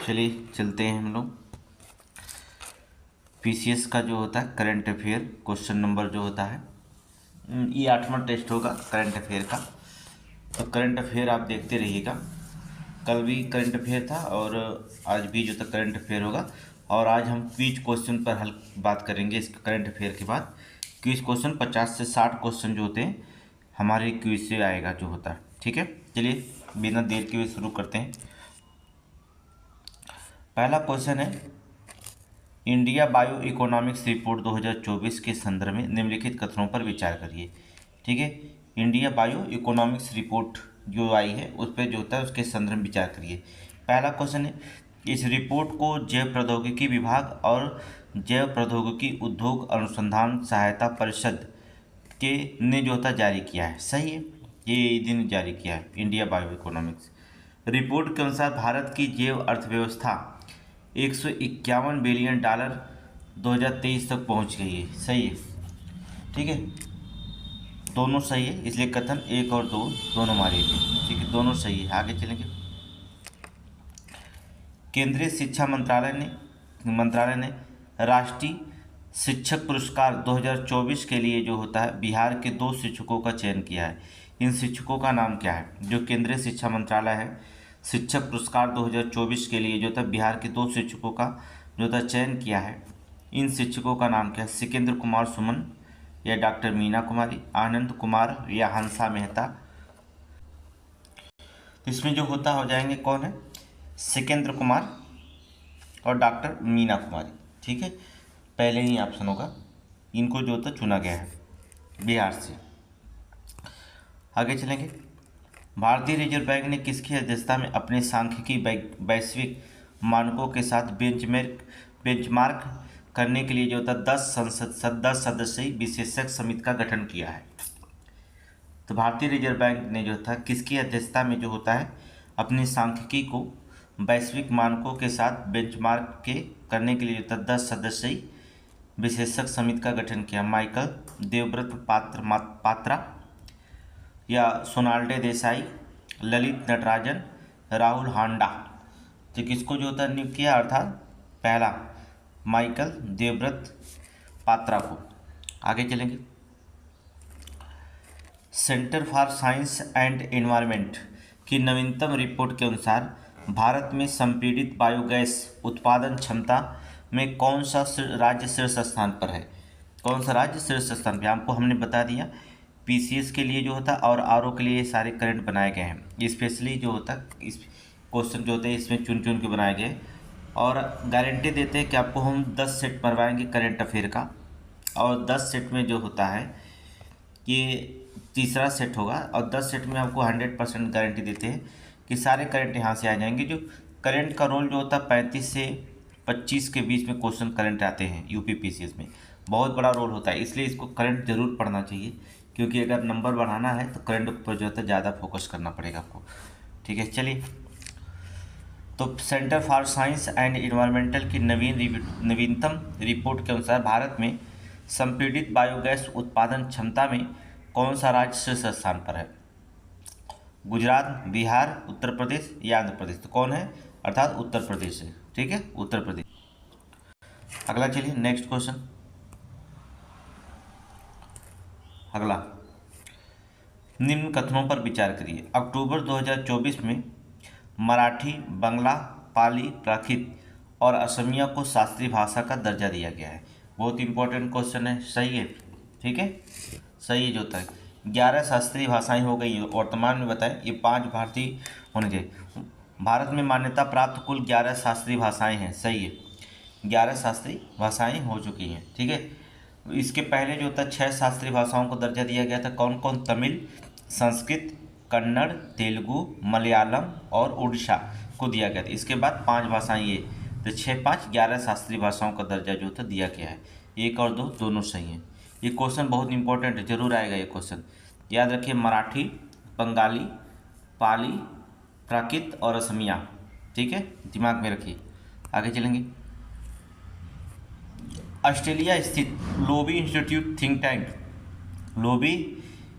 चलिए चलते हैं हम लोग। पीसीएस का जो होता है करंट अफेयर क्वेश्चन नंबर जो होता है, ये 8वां टेस्ट होगा करंट अफेयर का। तो करंट अफेयर आप देखते रहिएगा। कल भी करंट अफेयर था और आज भी जो था करंट अफेयर होगा। और आज हम क्विज क्वेश्चन पर हल बात करेंगे। इस करंट अफेयर के बाद क्विज क्वेश्चन 50 से 60 क्वेश्चन जो होते हैं हमारे क्विज से आएगा जो होता है। ठीक है, चलिए बिना देर के हुए शुरू करते हैं। पहला क्वेश्चन है, इंडिया बायो इकोनॉमिक्स रिपोर्ट 2024 के संदर्भ में निम्नलिखित कथनों पर विचार करिए। ठीक है, इंडिया बायो इकोनॉमिक्स रिपोर्ट जो आई है उस पर जो होता है उसके संदर्भ में विचार करिए। पहला क्वेश्चन है, इस रिपोर्ट को जैव प्रौद्योगिकी विभाग और जैव प्रौद्योगिकी उद्योग अनुसंधान सहायता परिषद के ने जो होता जारी किया है। सही है, ये दिन जारी किया है इंडिया बायो इकोनॉमिक्स रिपोर्ट के अनुसार भारत की जैव अर्थव्यवस्था 151 बिलियन डॉलर 2023 तक पहुंच गई है। सही है, ठीक है, दोनों सही है, इसलिए कथन 1 और 2 दोनों हमारे लिए। ठीक है, दोनों सही है। आगे चलेंगे। केंद्रीय शिक्षा मंत्रालय ने राष्ट्रीय शिक्षक पुरस्कार 2024 के लिए जो होता है बिहार के 2 शिक्षकों का चयन किया है। इन शिक्षकों का नाम क्या है? जो केंद्रीय शिक्षा मंत्रालय है, शिक्षक पुरस्कार 2024 के लिए जो था बिहार के 2 शिक्षकों का जो था चयन किया है। इन शिक्षकों का नाम क्या है? सिकेंद्र कुमार सुमन या डॉक्टर मीना कुमारी, आनंद कुमार या हंसा मेहता। इसमें जो होता हो जाएंगे कौन है? सिकेंद्र कुमार और डॉक्टर मीना कुमारी। ठीक है, पहले ही ऑप्शन होगा, इनको जो होता चुना गया है बिहार से। आगे चलेंगे। भारतीय रिजर्व बैंक ने किसकी अध्यक्षता में अपने सांख्यिकी वैश्विक मानकों के साथ बेंचमार्क करने के लिए जो होता 10 सदस्यीय विशेषज्ञ समिति का गठन किया है? तो भारतीय रिजर्व बैंक ने जो था किसकी अध्यक्षता में जो होता है अपने सांख्यिकी को वैश्विक मानकों के साथ बेंचमार्क करने के लिए जो था 10 सदस्यीय विशेषज्ञ समिति का गठन किया? माइकल देवव्रत पात्रा या सोनाल्डे देसाई, ललित नटराजन, राहुल हांडा। तो किसको जो होता नियुक्त किया? अर्थात पहला माइकल देवव्रत पात्रा को। आगे चलेंगे। Centre for science and environment की नवीनतम रिपोर्ट के अनुसार भारत में संपीड़ित बायोगैस उत्पादन क्षमता में कौन सा राज्य शीर्ष स्थान पर है? कौन सा राज्य शीर्ष स्थान पर? आपको हमने बता दिया पीसीएस के लिए जो होता और आरओ के लिए सारे करंट बनाए गए हैं। स्पेशली जो होता इस क्वेश्चन जो होते हैं इसमें चुन चुन के बनाए गए और गारंटी देते हैं कि आपको हम 10 सेट मरवाएंगे करंट अफेयर का। और 10 सेट में जो होता है ये तीसरा सेट होगा और 10 सेट में आपको 100% गारंटी देते हैं कि सारे करंट यहाँ से आ जाएंगे। जो करंट का रोल जो होता है 35 से 25 के बीच में क्वेश्चन करंट आते हैं यूपी पीसीएस में, बहुत बड़ा रोल होता है। इसलिए इसको करंट जरूर पढ़ना चाहिए, क्योंकि अगर नंबर बढ़ाना है तो करंट पर जो है ज़्यादा फोकस करना पड़ेगा आपको। ठीक है, चलिए। तो centre for science and environmental की नवीनतम रिपोर्ट के अनुसार भारत में संपीड़ित बायोगैस उत्पादन क्षमता में कौन सा राज्य शीर्ष स्थान पर है? गुजरात, बिहार, उत्तर प्रदेश या आंध्र प्रदेश? तो कौन है? अर्थात उत्तर प्रदेश है। ठीक है, उत्तर प्रदेश। अगला चलिए, नेक्स्ट क्वेश्चन। अगला, निम्न कथनों पर विचार करिए। अक्टूबर 2024 में मराठी, बंगला, पाली, प्राकृत और असमिया को शास्त्रीय भाषा का दर्जा दिया गया है। बहुत इंपॉर्टेंट क्वेश्चन है। सही है, ठीक है, सही जो होता है 11 शास्त्रीय भाषाएं हो गई हैं वर्तमान में। बताएं, ये 5 भारतीय होने चाहिए। भारत में मान्यता प्राप्त कुल 11 शास्त्रीय भाषाएं हैं। सही है, 11 शास्त्रीय भाषाएं हो चुकी हैं। ठीक है, इसके पहले जो था 6 शास्त्रीय भाषाओं को दर्जा दिया गया था। कौन कौन? तमिल, संस्कृत, कन्नड़, तेलुगु, मलयालम और उड़ीसा को दिया गया था। इसके बाद 5 भाषाएं ये, तो 6, 5, 11 शास्त्रीय भाषाओं का दर्जा जो था दिया गया है। 1 और 2 दोनों सही हैं। ये क्वेश्चन बहुत इंपॉर्टेंट है, जरूर आएगा ये क्वेश्चन। याद रखिए, मराठी, बंगाली, पाली, प्राकृत और असमिया। ठीक है, दिमाग में रखिए। आगे चलेंगे। ऑस्ट्रेलिया स्थित लोबी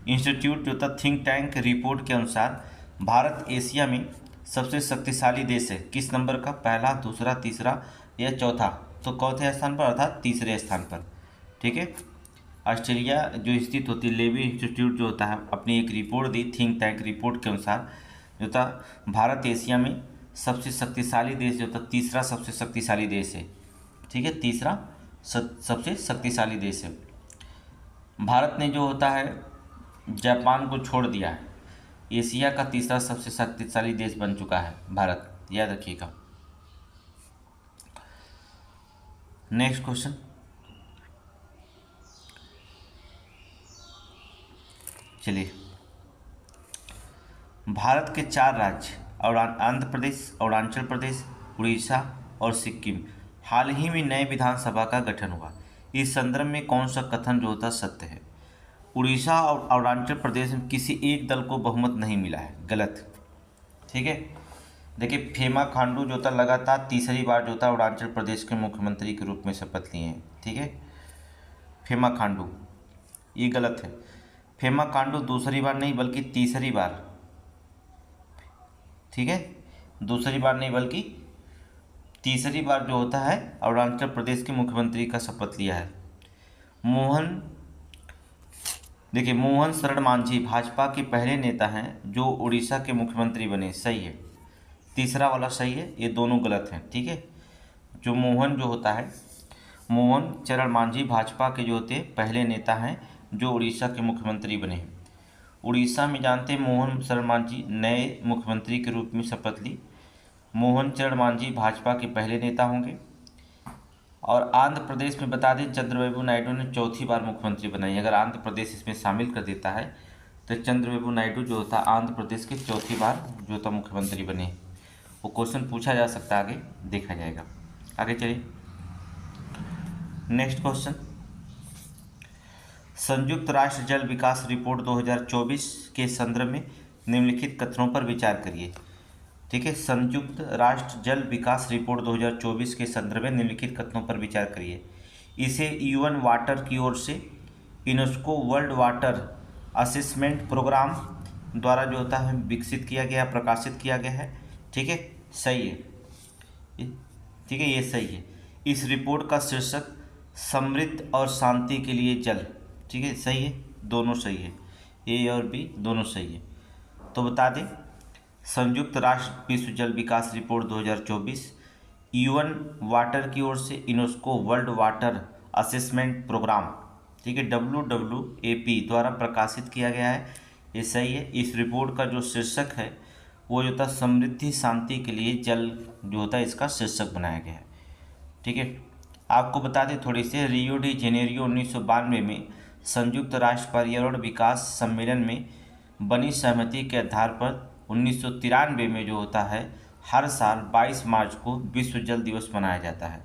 इंस्टीट्यूट जो था थिंक टैंक रिपोर्ट के अनुसार भारत एशिया में सबसे शक्तिशाली देश है किस नंबर का, पहला, दूसरा, तीसरा या चौथा? तो चौथे स्थान पर अर्थात तीसरे स्थान पर। ठीक है। ऑस्ट्रेलिया जो स्थित होती है, लेवी इंस्टीट्यूट जो होता है, अपनी एक रिपोर्ट दी, थिंक टैंक रिपोर्ट के अनुसार जो था भारत एशिया में सबसे शक्तिशाली देश जो था, तीसरा सबसे शक्तिशाली देश है। ठीक है, तीसरा सबसे शक्तिशाली देश है। भारत ने जो होता है जापान को छोड़ दिया है, एशिया का तीसरा सबसे शक्तिशाली देश बन चुका है भारत, याद रखिएगा। नेक्स्ट क्वेश्चन, चलिए, भारत के 4 राज्य और आंध्र प्रदेश, अरुणाचल प्रदेश, उड़ीसा और सिक्किम हाल ही में नए विधानसभा का गठन हुआ। इस संदर्भ में कौन सा कथन जो होता सत्य है? उड़ीसा और अरुणाचल प्रदेश में किसी एक दल को बहुमत नहीं मिला है, गलत। ठीक है। देखिए, पेमा खांडू जो था लगातार तीसरी बार जो था अरुणाचल प्रदेश के मुख्यमंत्री के रूप में शपथ लिए हैं। ठीक है, पेमा खांडू, ये गलत है। पेमा खांडू दूसरी बार नहीं बल्कि तीसरी बार, ठीक है, दूसरी बार नहीं बल्कि तीसरी बार जो होता है अरुणाचल प्रदेश के मुख्यमंत्री का शपथ लिया है। देखिए, मोहन शरण मांझी भाजपा के पहले नेता हैं जो उड़ीसा के मुख्यमंत्री बने, सही है। तीसरा वाला सही है, ये दोनों गलत हैं। ठीक है, जो मोहन जो होता है, मोहन चरण मांझी भाजपा के जो होते पहले नेता हैं जो उड़ीसा के मुख्यमंत्री बने हैं। उड़ीसा में जानते हैं मोहन शरण मांझी नए मुख्यमंत्री के रूप में शपथ ली। मोहन चरण मांझी भाजपा के पहले नेता होंगे। और आंध्र प्रदेश में बता दें, चंद्रबाबू नायडू ने चौथी बार मुख्यमंत्री बनाई। अगर आंध्र प्रदेश इसमें शामिल कर देता है तो चंद्रबाबू नायडू जो होता आंध्र प्रदेश के चौथी बार जो होता मुख्यमंत्री बने। वो क्वेश्चन पूछा जा सकता है, आगे देखा जाएगा। आगे चलिए, नेक्स्ट क्वेश्चन, संयुक्त राष्ट्र जल विकास रिपोर्ट 2024 के संदर्भ में निम्नलिखित कथनों पर विचार करिए। ठीक है, संयुक्त राष्ट्र जल विकास रिपोर्ट 2024 के संदर्भ में निम्नलिखित कथनों पर विचार करिए। इसे यूएन वाटर की ओर से UNESCO world water assessment programme द्वारा जो होता है विकसित किया गया, प्रकाशित किया गया है। ठीक है, सही है। ठीक है, ये सही है। इस रिपोर्ट का शीर्षक समृद्ध और शांति के लिए जल। ठीक है, सही है, दोनों सही है, ए और बी दोनों सही है। तो बता दें, संयुक्त राष्ट्र विश्व जल विकास रिपोर्ट 2024 यूएन वाटर की ओर से UNESCO world water assessment programme, ठीक है, WWAP द्वारा प्रकाशित किया गया है, ये सही है। इस रिपोर्ट का जो शीर्षक है वो जो था समृद्धि शांति के लिए जल जो होता है, इसका शीर्षक बनाया गया है। ठीक है, आपको बता दें थोड़ी से, रियो डी जेनेरियो 1992 में संयुक्त राष्ट्र पर्यावरण विकास सम्मेलन में बनी सहमति के आधार पर 1993 में जो होता है हर साल 22 मार्च को विश्व जल दिवस मनाया जाता है।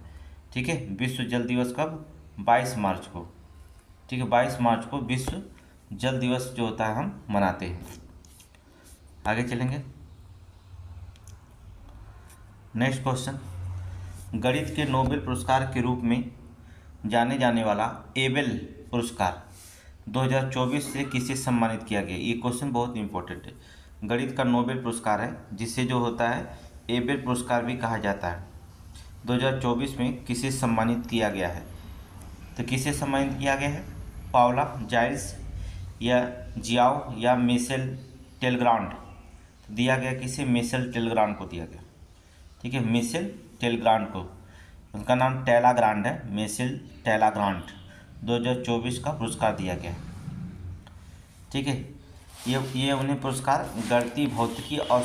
ठीक है, विश्व जल दिवस कब? 22 मार्च को। ठीक है, 22 मार्च को विश्व जल दिवस जो होता है हम मनाते हैं। आगे चलेंगे, नेक्स्ट क्वेश्चन, गणित के नोबेल पुरस्कार के रूप में जाने जाने वाला एबेल पुरस्कार 2024 से किसे सम्मानित किया गया? ये क्वेश्चन बहुत इंपॉर्टेंट है। गणित का नोबेल पुरस्कार है जिसे जो होता है एबेल पुरस्कार भी कहा जाता है। 2024 में किसे सम्मानित किया गया है? तो किसे सम्मानित किया गया है? पाओला जाइल्स या जियाओ या मिशेल टेलग्रांड दिया गया। किसे? मिशेल टेलग्रांड को दिया गया। ठीक है, मिशेल टेलग्रांड को, उनका नाम टेलाग्रांड है, मिशेल टेलाग्रांड 2024 का पुरस्कार दिया गया। ठीक है, ये उन्हें पुरस्कार गणितीय भौतिकी और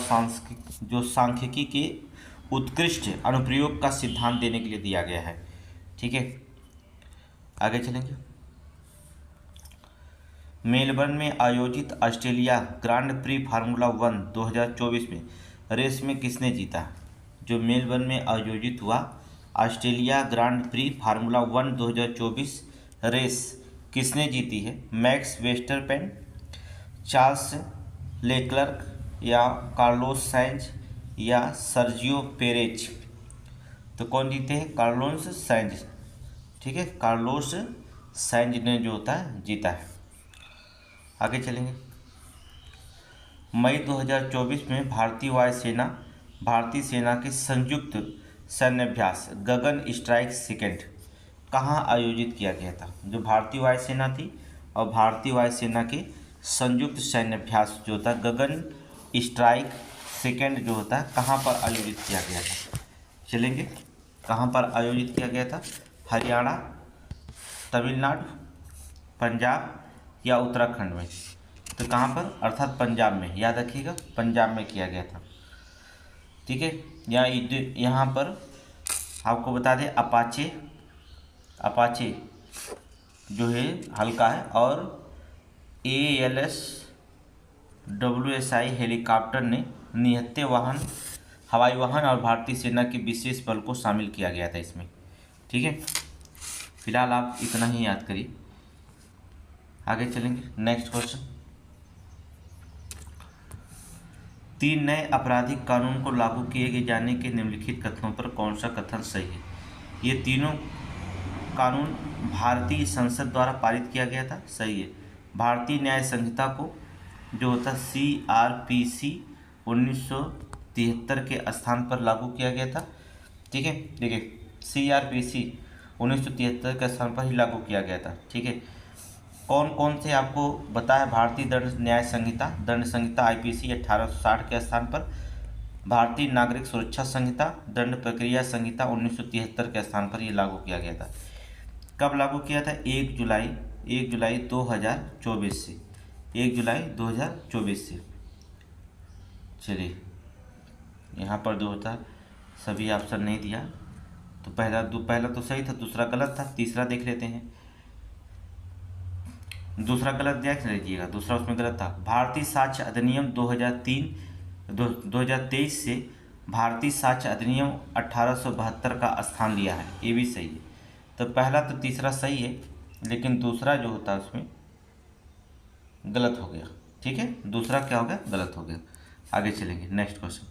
सांख्यिकी के उत्कृष्ट अनुप्रयोग का सिद्धांत देने के लिए दिया गया है। ठीक है, आगे चलेंगे। मेलबर्न में आयोजित ऑस्ट्रेलिया ग्रांड प्री फार्मूला 1 2024 में रेस में किसने जीता? जो मेलबर्न में आयोजित हुआ Australia grand prix formula 1 2024 race किसने जीती है? मैक्स वेस्टरपेन, चार्ल्स लेक्लर्क या कार्लोस साइंज या सर्जियो पेरेज? तो कौन जीते हैं? Carlos Sainz. ठीक है, कार्लोस साइंज ने जो होता है जीता है। आगे चलेंगे। मई 2024 में भारतीय वायुसेना भारतीय सेना के संयुक्त सैन्याभ्यास गगन स्ट्राइक सेकेंड कहाँ आयोजित किया गया था? जो भारतीय वायुसेना थी और भारतीय वायुसेना के संयुक्त सैन्याभ्यास जो होता है गगन स्ट्राइक सेकेंड जो होता है कहाँ पर आयोजित किया गया था? चलेंगे, कहाँ पर आयोजित किया गया था? हरियाणा, तमिलनाडु, पंजाब या उत्तराखंड में? तो कहाँ पर? अर्थात पंजाब में, याद रखिएगा पंजाब में किया गया था। ठीक है, यहाँ पर आपको बता दें अपाचे जो है हल्का है और ALS WSI हेलीकॉप्टर ने निहत्थे वाहन, हवाई वाहन और भारतीय सेना के विशेष बल को शामिल किया गया था इसमें। ठीक है, फिलहाल आप इतना ही याद करिए, आगे चलेंगे। नेक्स्ट क्वेश्चन, 3 नए आपराधिक कानून को लागू किए जाने के निम्नलिखित कथनों पर कौन सा कथन सही है? ये तीनों कानून भारतीय संसद द्वारा पारित किया गया था, सही है। भारतीय न्याय संहिता को जो होता CRPC 1973 के स्थान पर लागू किया गया था। ठीक है, देखिए CRPC 1973 के स्थान पर ही लागू किया गया था। ठीक है, कौन कौन से आपको बता है? भारतीय दंड न्याय संहिता दंड संहिता IPC 1860 के स्थान पर, भारतीय नागरिक सुरक्षा संहिता दंड प्रक्रिया संहिता 1973 के स्थान पर ये लागू किया गया था। कब लागू किया था? 1 जुलाई 2024 से, 1 जुलाई 2024 से। चलिए, यहाँ पर जो होता सभी ऑप्शन नहीं दिया, तो पहला तो सही था, दूसरा गलत था, तीसरा देख लेते हैं। दूसरा गलत देख लीजिएगा, दूसरा उसमें गलत था। भारतीय साक्ष्य अधिनियम 2023 से भारतीय साक्ष्य अधिनियम 1872 का स्थान लिया है, ये भी सही है। तो पहला तो तीसरा सही है, लेकिन दूसरा जो होता है उसमें गलत हो गया। ठीक है, दूसरा क्या हो गया? गलत हो गया। आगे चलेंगे, नेक्स्ट क्वेश्चन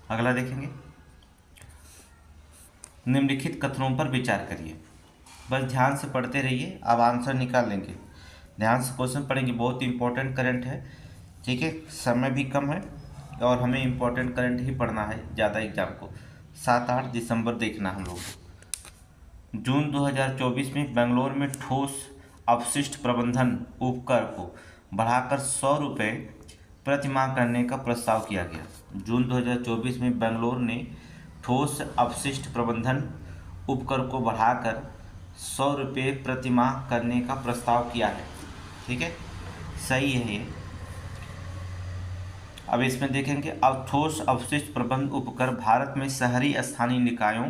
अगला देखेंगे। निम्नलिखित कथनों पर विचार करिए, बस ध्यान से पढ़ते रहिए, अब आंसर निकाल लेंगे। ध्यान से क्वेश्चन पढ़ेंगे, बहुत इंपॉर्टेंट करंट है। ठीक है, समय भी कम है और हमें इंपॉर्टेंट करंट ही पढ़ना है ज़्यादा एग्जाम को। 7-8 दिसंबर देखना हम लोग। जून 2024 में बेंगलोर में ठोस अपशिष्ट प्रबंधन उपकर को बढ़ाकर 100 रुपये प्रति माह करने का प्रस्ताव किया गया। जून 2024 में बेंगलोर ने ठोस अपशिष्ट प्रबंधन उपकर को बढ़ाकर 100 रुपये प्रति माह करने का प्रस्ताव किया है। ठीक है, सही है ये। अब इसमें देखेंगे, अब ठोस अपशिष्ट प्रबंधन उपकर भारत में शहरी स्थानीय निकायों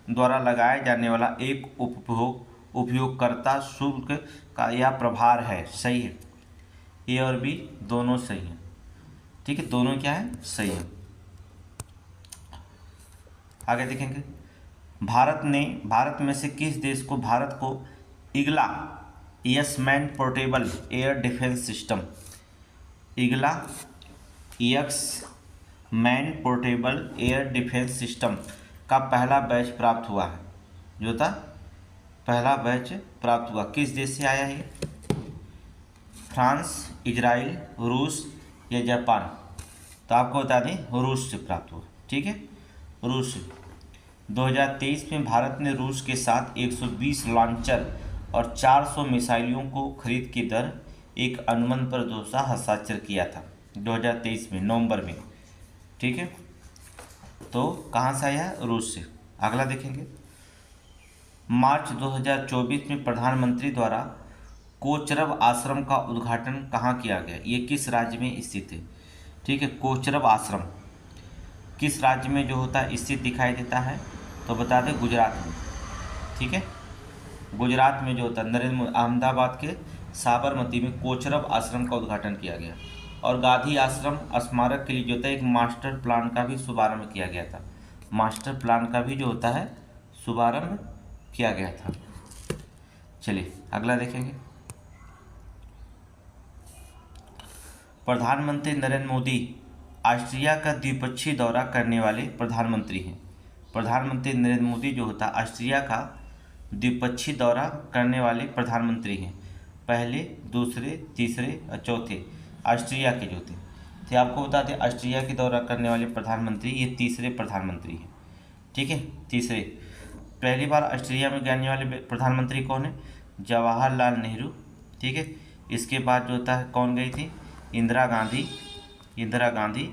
द्वारा लगाया जाने वाला एक उपयोगकर्ता शुल्क का यह प्रभार है, सही है। ए और बी दोनों सही हैं। ठीक है, दोनों क्या है? सही है। आगे देखेंगे, भारत में से किस देश को भारत को इगला यक्समैन portable air defence system, इगला यक्समैन portable air defence system का पहला बैच प्राप्त हुआ है? जो था पहला बैच प्राप्त हुआ, किस देश से आया है? फ्रांस, इजराइल, रूस या जापान? तो आपको बता दें रूस से प्राप्त हुआ। ठीक है, रूस से। 2023 में भारत ने रूस के साथ 120 लॉन्चर और 400 मिसाइलों को खरीद की दर एक अनुबंध पर हस्ताक्षर किया था 2023 में नवंबर में। ठीक है, तो कहाँ से आया? रूस से। अगला देखेंगे, मार्च 2024 में प्रधानमंत्री द्वारा कोचरब आश्रम का उद्घाटन कहाँ किया गया? ये किस राज्य में स्थित है? ठीक है, कोचरब आश्रम किस राज्य में जो होता है स्थित दिखाई देता है? तो बता दें गुजरात में। ठीक है, गुजरात में जो होता है अहमदाबाद के साबरमती में कोचरब आश्रम का उद्घाटन किया गया। और गांधी आश्रम स्मारक के लिए जो होता है एक मास्टर प्लान का भी शुभारंभ किया गया था। मास्टर प्लान का भी जो होता है शुभारंभ किया गया था। चलिए अगला देखेंगे, प्रधानमंत्री नरेंद्र मोदी ऑस्ट्रिया का द्विपक्षीय दौरा करने वाले प्रधानमंत्री हैं। प्रधानमंत्री नरेंद्र मोदी जो होता है ऑस्ट्रिया का द्विपक्षीय दौरा करने वाले प्रधानमंत्री हैं। पहले, दूसरे, तीसरे और चौथे ऑस्ट्रिया के जो थे। तो आपको बता दें ऑस्ट्रिया की दौरा करने वाले प्रधानमंत्री ये तीसरे प्रधानमंत्री हैं। ठीक है, तीसरे। पहली बार ऑस्ट्रेलिया में जाने वाले प्रधानमंत्री कौन है? जवाहरलाल नेहरू। ठीक है, इसके बाद जो होता है कौन गई थी? इंदिरा गांधी। इंदिरा गांधी।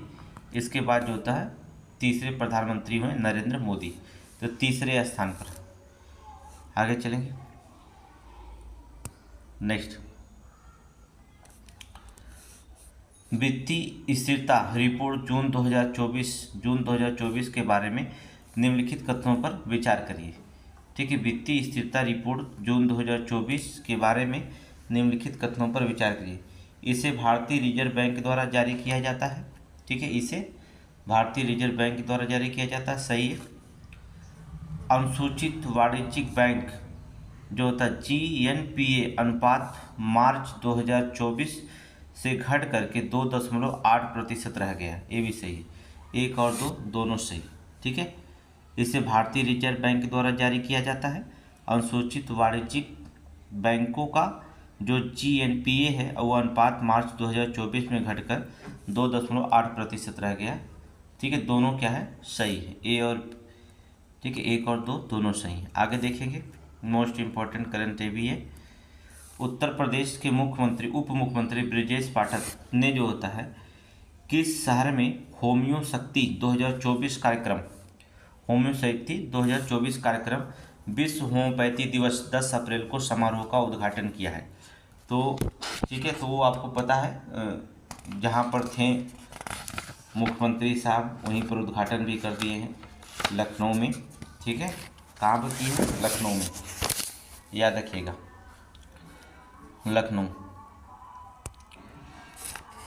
इसके बाद जो होता है तीसरे प्रधानमंत्री हुए नरेंद्र मोदी, तो तीसरे स्थान पर। आगे चलेंगे। नेक्स्ट, वित्तीय स्थिरता रिपोर्ट जून 2024 के बारे में निम्नलिखित कथनों पर विचार करिए। ठीक है, वित्तीय स्थिरता रिपोर्ट जून 2024 के बारे में निम्नलिखित कथनों पर विचार करिए। इसे भारतीय रिजर्व बैंक द्वारा जारी किया जाता है। ठीक है, इसे भारतीय रिजर्व बैंक द्वारा जारी किया जाता है। सही है। अनुसूचित वाणिज्यिक बैंक जो होता है GNPA अनुपात मार्च 2024 से घट करके 2.8% रह गया। ये भी सही है, 1 और 2 दोनों सही। ठीक है, इसे भारतीय रिजर्व बैंक द्वारा जारी किया जाता है। अनुसूचित वाणिज्यिक बैंकों का जो GNPA है वो अनुपात मार्च 2024 में घटकर 2.8% रह गया। ठीक है, दोनों क्या है? सही है, ए और ठीक है 1 और 2 दोनों सही हैं। आगे देखेंगे, मोस्ट इम्पॉर्टेंट करंट ये भी है। उत्तर प्रदेश के मुख्यमंत्री उप मुख्यमंत्री ब्रजेश पाठक ने जो होता है किस शहर में होम्यो शक्ति 2024 कार्यक्रम, होम्यो शक्ति 2024 कार्यक्रम विश्व होम्योपैथी दिवस 10 अप्रैल को समारोह का उद्घाटन किया है। तो ठीक है, तो वो आपको पता है जहाँ पर थे मुख्यमंत्री साहब वहीं पर उद्घाटन भी कर दिए हैं, लखनऊ में। ठीक है, कहाँ पर की है? लखनऊ में, याद रखिएगा, लखनऊ।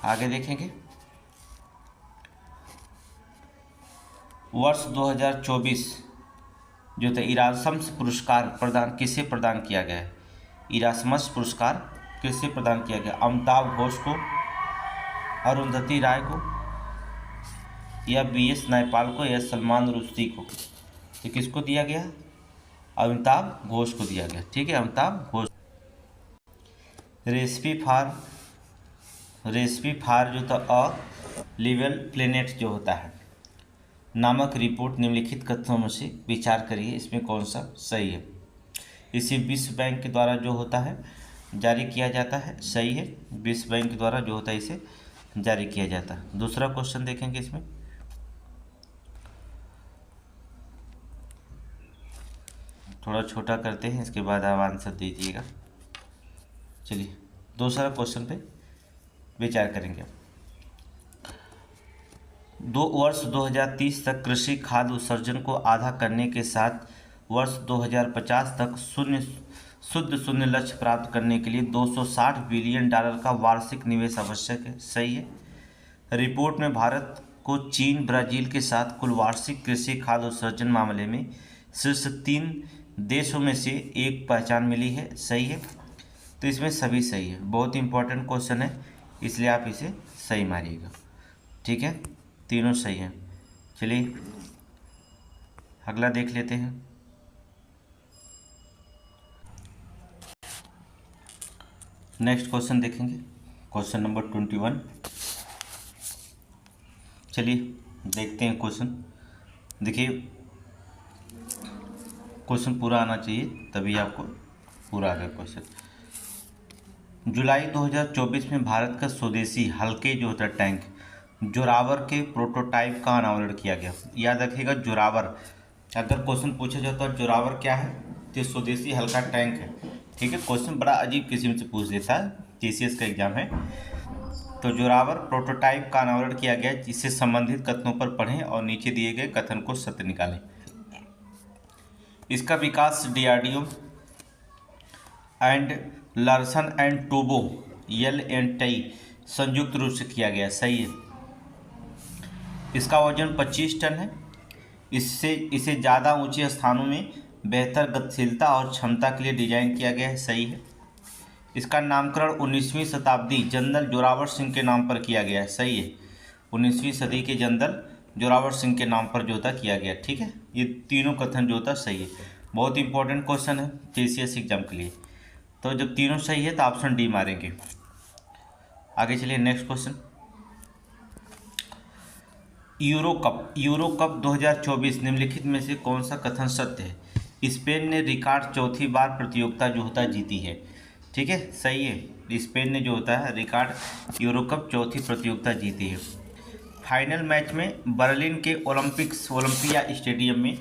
आगे देखेंगे, वर्ष 2024 जो था इरासमस पुरस्कार प्रदान किसे प्रदान किया गया है? इरासमस पुरस्कार किसे प्रदान किया गया? अमिताभ घोष को, अरुंधति राय को, या BS नयपाल को, या सलमान रुश्दी को? ये किसको दिया गया? अमिताभ घोष को दिया गया। ठीक है, अमिताभ घोष। रेसिपी फार जो था अ लिवेल प्लेनेट जो होता है नामक रिपोर्ट निम्नलिखित कथनों में से विचार करिए, इसमें कौन सा सही है? इसे विश्व बैंक के द्वारा जो होता है जारी किया जाता है। सही है, विश्व बैंक के द्वारा जो होता है इसे जारी किया जाता है। दूसरा क्वेश्चन देखेंगे, इसमें थोड़ा छोटा करते हैं, इसके बाद आप आंसर दीजिएगा। चलिए दूसरा क्वेश्चन पे विचार करेंगे। वर्ष 2030 तक कृषि खाद्य उत्सर्जन को आधा करने के साथ वर्ष 2050 तक शुद्ध शून्य लक्ष्य प्राप्त करने के लिए $260 बिलियन का वार्षिक निवेश आवश्यक है। सही है। रिपोर्ट में भारत को चीन ब्राज़ील के साथ कुल वार्षिक कृषि खाद्य उत्सर्जन मामले में शीर्ष 3 देशों में से एक पहचान मिली है। सही है, तो इसमें सभी सही है। बहुत इंपॉर्टेंट क्वेश्चन है, इसलिए आप इसे सही मारिएगा। ठीक है, तीनों सही हैं। चलिए अगला देख लेते हैं। नेक्स्ट क्वेश्चन देखेंगे, क्वेश्चन नंबर 21। चलिए देखते हैं क्वेश्चन। देखिए क्वेश्चन पूरा आना चाहिए, तभी आपको पूरा आ गया क्वेश्चन। जुलाई 2024 में भारत का स्वदेशी हल्के जो होता है टैंक जोरावर के प्रोटोटाइप का अनावरण किया गया। याद रखिएगा जोरावर, अगर क्वेश्चन पूछा जाता है जोरावर क्या है तो स्वदेशी हल्का टैंक है। ठीक है, क्वेश्चन बड़ा अजीब किस्म से पूछ देता है, TCS का एग्जाम है। तो जोरावर प्रोटोटाइप का अनावरण किया गया, जिससे संबंधित कथनों पर पढ़ें और नीचे दिए गए कथन को सत्य निकालें। इसका विकास DRDO and Larsen and Toubro L&T संयुक्त रूप से किया गया। सही है। इसका वजन 25 टन है। इसे ज़्यादा ऊंचे स्थानों में बेहतर गतिशीलता और क्षमता के लिए डिजाइन किया गया है। सही है। इसका नामकरण 19वीं शताब्दी जनरल जोरावर सिंह के नाम पर किया गया है। सही है, 19वीं सदी के जनरल जोरावर सिंह के नाम पर जो था किया गया। ठीक है, ये तीनों कथन जो था सही है। बहुत इंपॉर्टेंट क्वेश्चन है TCS एग्जाम के लिए। तो जब तीनों सही है तो ऑप्शन डी मारेंगे। आगे चलिए नेक्स्ट क्वेश्चन। यूरो कप 2024 निम्नलिखित में से कौन सा कथन सत्य है? स्पेन ने रिकॉर्ड चौथी बार प्रतियोगिता जो होता है जीती है। ठीक है, सही है। स्पेन ने जो होता है रिकॉर्ड यूरो कप चौथी प्रतियोगिता जीती है। फाइनल मैच में बर्लिन के ओलंपिया स्टेडियम में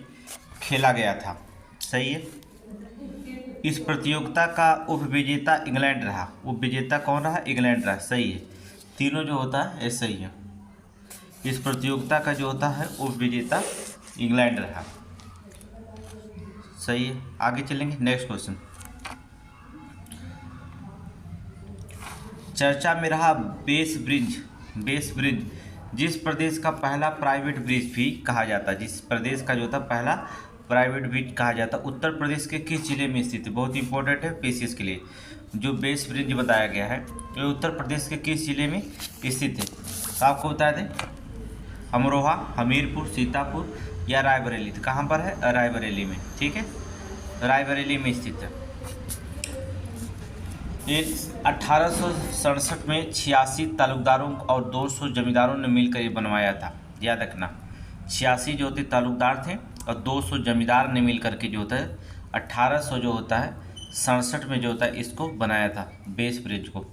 खेला गया था। सही है। इस प्रतियोगिता का उपविजेता इंग्लैंड रहा। उपविजेता कौन रहा? इंग्लैंड रहा। सही है। तीनों जो होता है ऐसा ही है। इस प्रतियोगिता का जो होता है उपविजेता इंग्लैंड रहा। सही है। आगे चलेंगे, नेक्स्ट क्वेश्चन। चर्चा में रहा बेस ब्रिज जिस प्रदेश का पहला प्राइवेट ब्रिज भी कहा जाता है, जिस प्रदेश का जो था पहला प्राइवेट ब्रिज कहा जाता, उत्तर प्रदेश के किस जिले में स्थित है? बहुत इंपॉर्टेंट है पीसीएस के लिए। जो बेस ब्रिज बताया गया है ये उत्तर प्रदेश के किस जिले में स्थित है? तो आपको बता दें, अमरोहा, हमीरपुर, सीतापुर या रायबरेली। तो कहाँ पर है? रायबरेली में। ठीक है, रायबरेली में स्थित है। ये 1867 में 86 तालुकदारों और 200 जमींदारों ने मिलकर ये बनवाया था। याद रखना, 86 जो होते तालुकदार थे और 200 जमींदार ने मिल करके जो होता है 1800 जो होता है 67 में जो होता है इसको बनाया था, बेस ब्रिज को।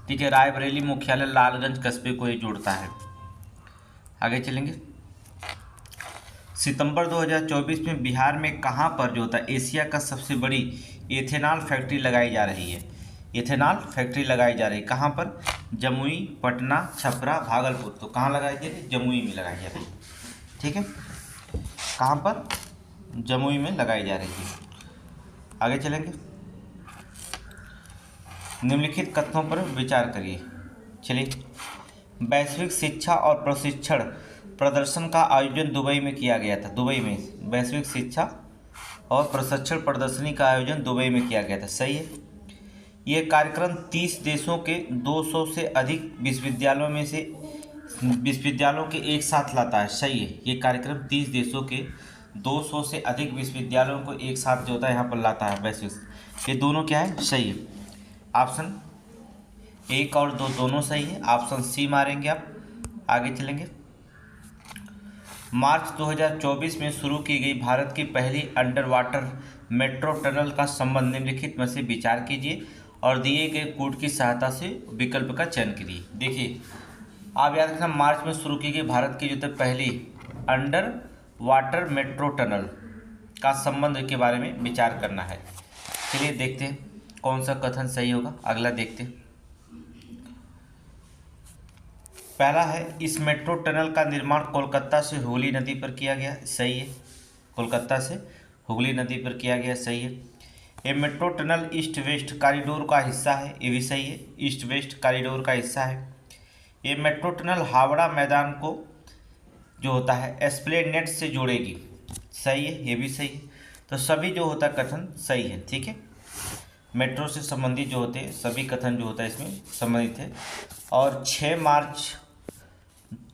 ठीक है। रायबरेली मुख्यालय लालगंज कस्बे को ये जोड़ता है। आगे चलेंगे। सितंबर 2024 में बिहार में कहाँ पर जो होता है एशिया का सबसे बड़ी एथेनॉल फैक्ट्री लगाई जा रही है? एथेनॉल फैक्ट्री लगाई जा रही है कहाँ पर? जमुई, पटना, छपरा, भागलपुर। तो कहाँ लगाई जा रही है? जमुई में लगाई जा रही है। ठीक है, कहाँ पर? जमुई में लगाई जा रही है। आगे चलेंगे। निम्नलिखित कथनों पर विचार करिए। चलिए। वैश्विक शिक्षा और प्रशिक्षण प्रदर्शन का आयोजन दुबई में किया गया था। दुबई में वैश्विक शिक्षा और प्रशिक्षण प्रदर्शनी का आयोजन दुबई में किया गया था। सही है। यह कार्यक्रम 30 देशों के 200 से अधिक विश्वविद्यालयों के एक साथ लाता है। सही है। ये कार्यक्रम 30 देशों के 200 से अधिक विश्वविद्यालयों को एक साथ जो होता है यहाँ पर लाता है वैश्विक। ये दोनों क्या है? सही है। ऑप्शन एक और दो दोनों सही है। ऑप्शन सी मारेंगे आप। आगे चलेंगे। मार्च 2024 में शुरू की गई भारत की पहली अंडर वाटर मेट्रो टनल का संबंध निम्नलिखित में से विचार कीजिए और दिए गए कोड की सहायता से विकल्प का चयन कीजिए। देखिए, आप याद रखना, मार्च में शुरू की गई भारत की जो है पहली अंडर वाटर मेट्रो टनल का संबंध के बारे में विचार करना है। चलिए देखते हैं कौन सा कथन सही होगा। अगला देखते हैं। पहला है, इस मेट्रो टनल का निर्माण कोलकाता से हुगली नदी पर किया गया। सही है। कोलकाता से हुगली नदी पर किया गया। सही है। ये metro tunnel east west corridor का हिस्सा है। ये भी सही है, ईस्ट वेस्ट कॉरिडोर का हिस्सा है। ये मेट्रो टनल हावड़ा मैदान को जो होता है एस्प्लेनेड से जोड़ेगी। सही है, ये भी सही है। तो सभी जो होता है कथन सही है। ठीक है, मेट्रो से संबंधित जो होते हैं सभी कथन जो होता है इसमें संबंधित है। और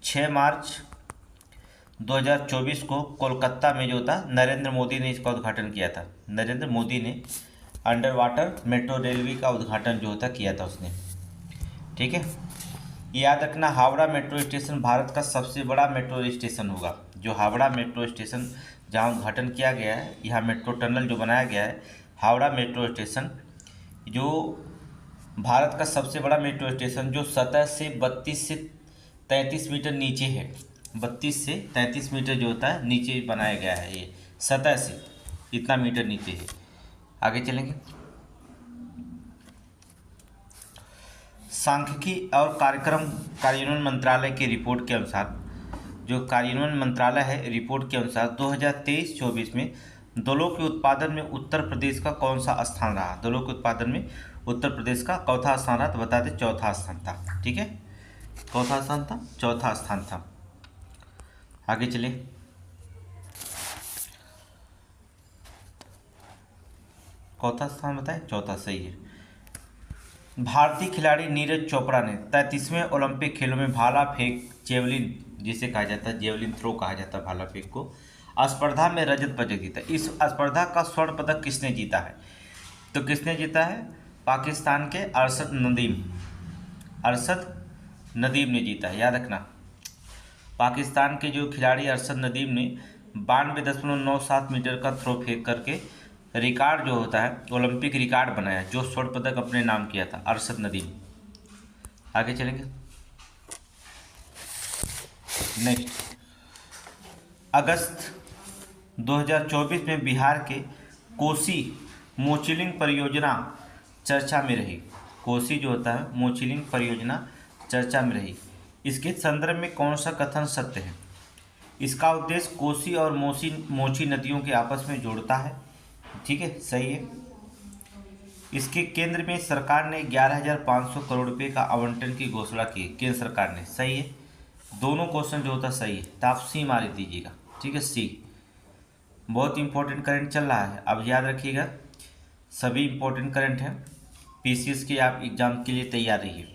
6 मार्च 2024 को कोलकाता में जो था नरेंद्र मोदी ने इसका उद्घाटन किया था। नरेंद्र मोदी ने अंडर वाटर मेट्रो रेलवे का उद्घाटन जो होता किया था उसने। ठीक है, याद रखना, हावड़ा मेट्रो स्टेशन भारत का सबसे बड़ा मेट्रो स्टेशन होगा। जो हावड़ा मेट्रो स्टेशन जहाँ उद्घाटन किया गया है, यहाँ मेट्रो टनल जो बनाया गया है हावड़ा मेट्रो स्टेशन, जो भारत का सबसे बड़ा मेट्रो स्टेशन, जो सतह से 32 से 33 मीटर नीचे है। 32 से 33 मीटर जो होता है नीचे बनाया गया है। ये सतह से इतना मीटर नीचे है। आगे चलेंगे। सांख्यिकी और कार्यक्रम कार्यान्वयन मंत्रालय की रिपोर्ट के अनुसार, जो कार्यान्वयन मंत्रालय है रिपोर्ट के अनुसार 2023-24 में दलों के उत्पादन में उत्तर प्रदेश का कौन सा स्थान रहा? दलों के उत्पादन में उत्तर प्रदेश का चौथा स्थान रहा। तो बता दें चौथा स्थान था। ठीक है, चौथा स्थान था, चौथा स्थान था। आगे चलिए। चौथा स्थान बताएं, चौथा सही है। भारतीय खिलाड़ी नीरज चोपड़ा ने 33वें ओलंपिक खेलों में भाला फेंक जेवलिन, जिसे कहा जाता है जेवलिन थ्रो कहा जाता है भाला फेंक को, स्पर्धा में रजत पदक जीता। इस स्पर्धा का स्वर्ण पदक किसने जीता है? तो किसने जीता है? पाकिस्तान के अरशद नदीम ने जीता है। याद रखना, पाकिस्तान के जो खिलाड़ी अरशद नदीम ने 92.97 मीटर का थ्रो फेंक करके रिकॉर्ड जो होता है ओलंपिक रिकॉर्ड बनाया, जो स्वर्ण पदक अपने नाम किया था अरशद नदीम। आगे चलेंगे। नेक्स्ट, अगस्त 2024 में बिहार के कोसी मोचिलिंग परियोजना चर्चा में रही। कोसी जो होता है मोचिलिंग परियोजना चर्चा में रही। इसके संदर्भ में कौन सा कथन सत्य है? इसका उद्देश्य कोसी और मोची नदियों के आपस में जोड़ता है। ठीक है, सही है। इसके केंद्र में सरकार ने 11,500 करोड़ रुपए का आवंटन की घोषणा की केंद्र सरकार ने। सही है, दोनों क्वेश्चन जो होता है सही है, तो आप सी मार दीजिएगा। ठीक है, सी। बहुत इंपॉर्टेंट करंट चल रहा है, अब याद रखिएगा सभी इंपॉर्टेंट करंट हैं। पीसीएस के आप एग्जाम के लिए तैयार रहिए।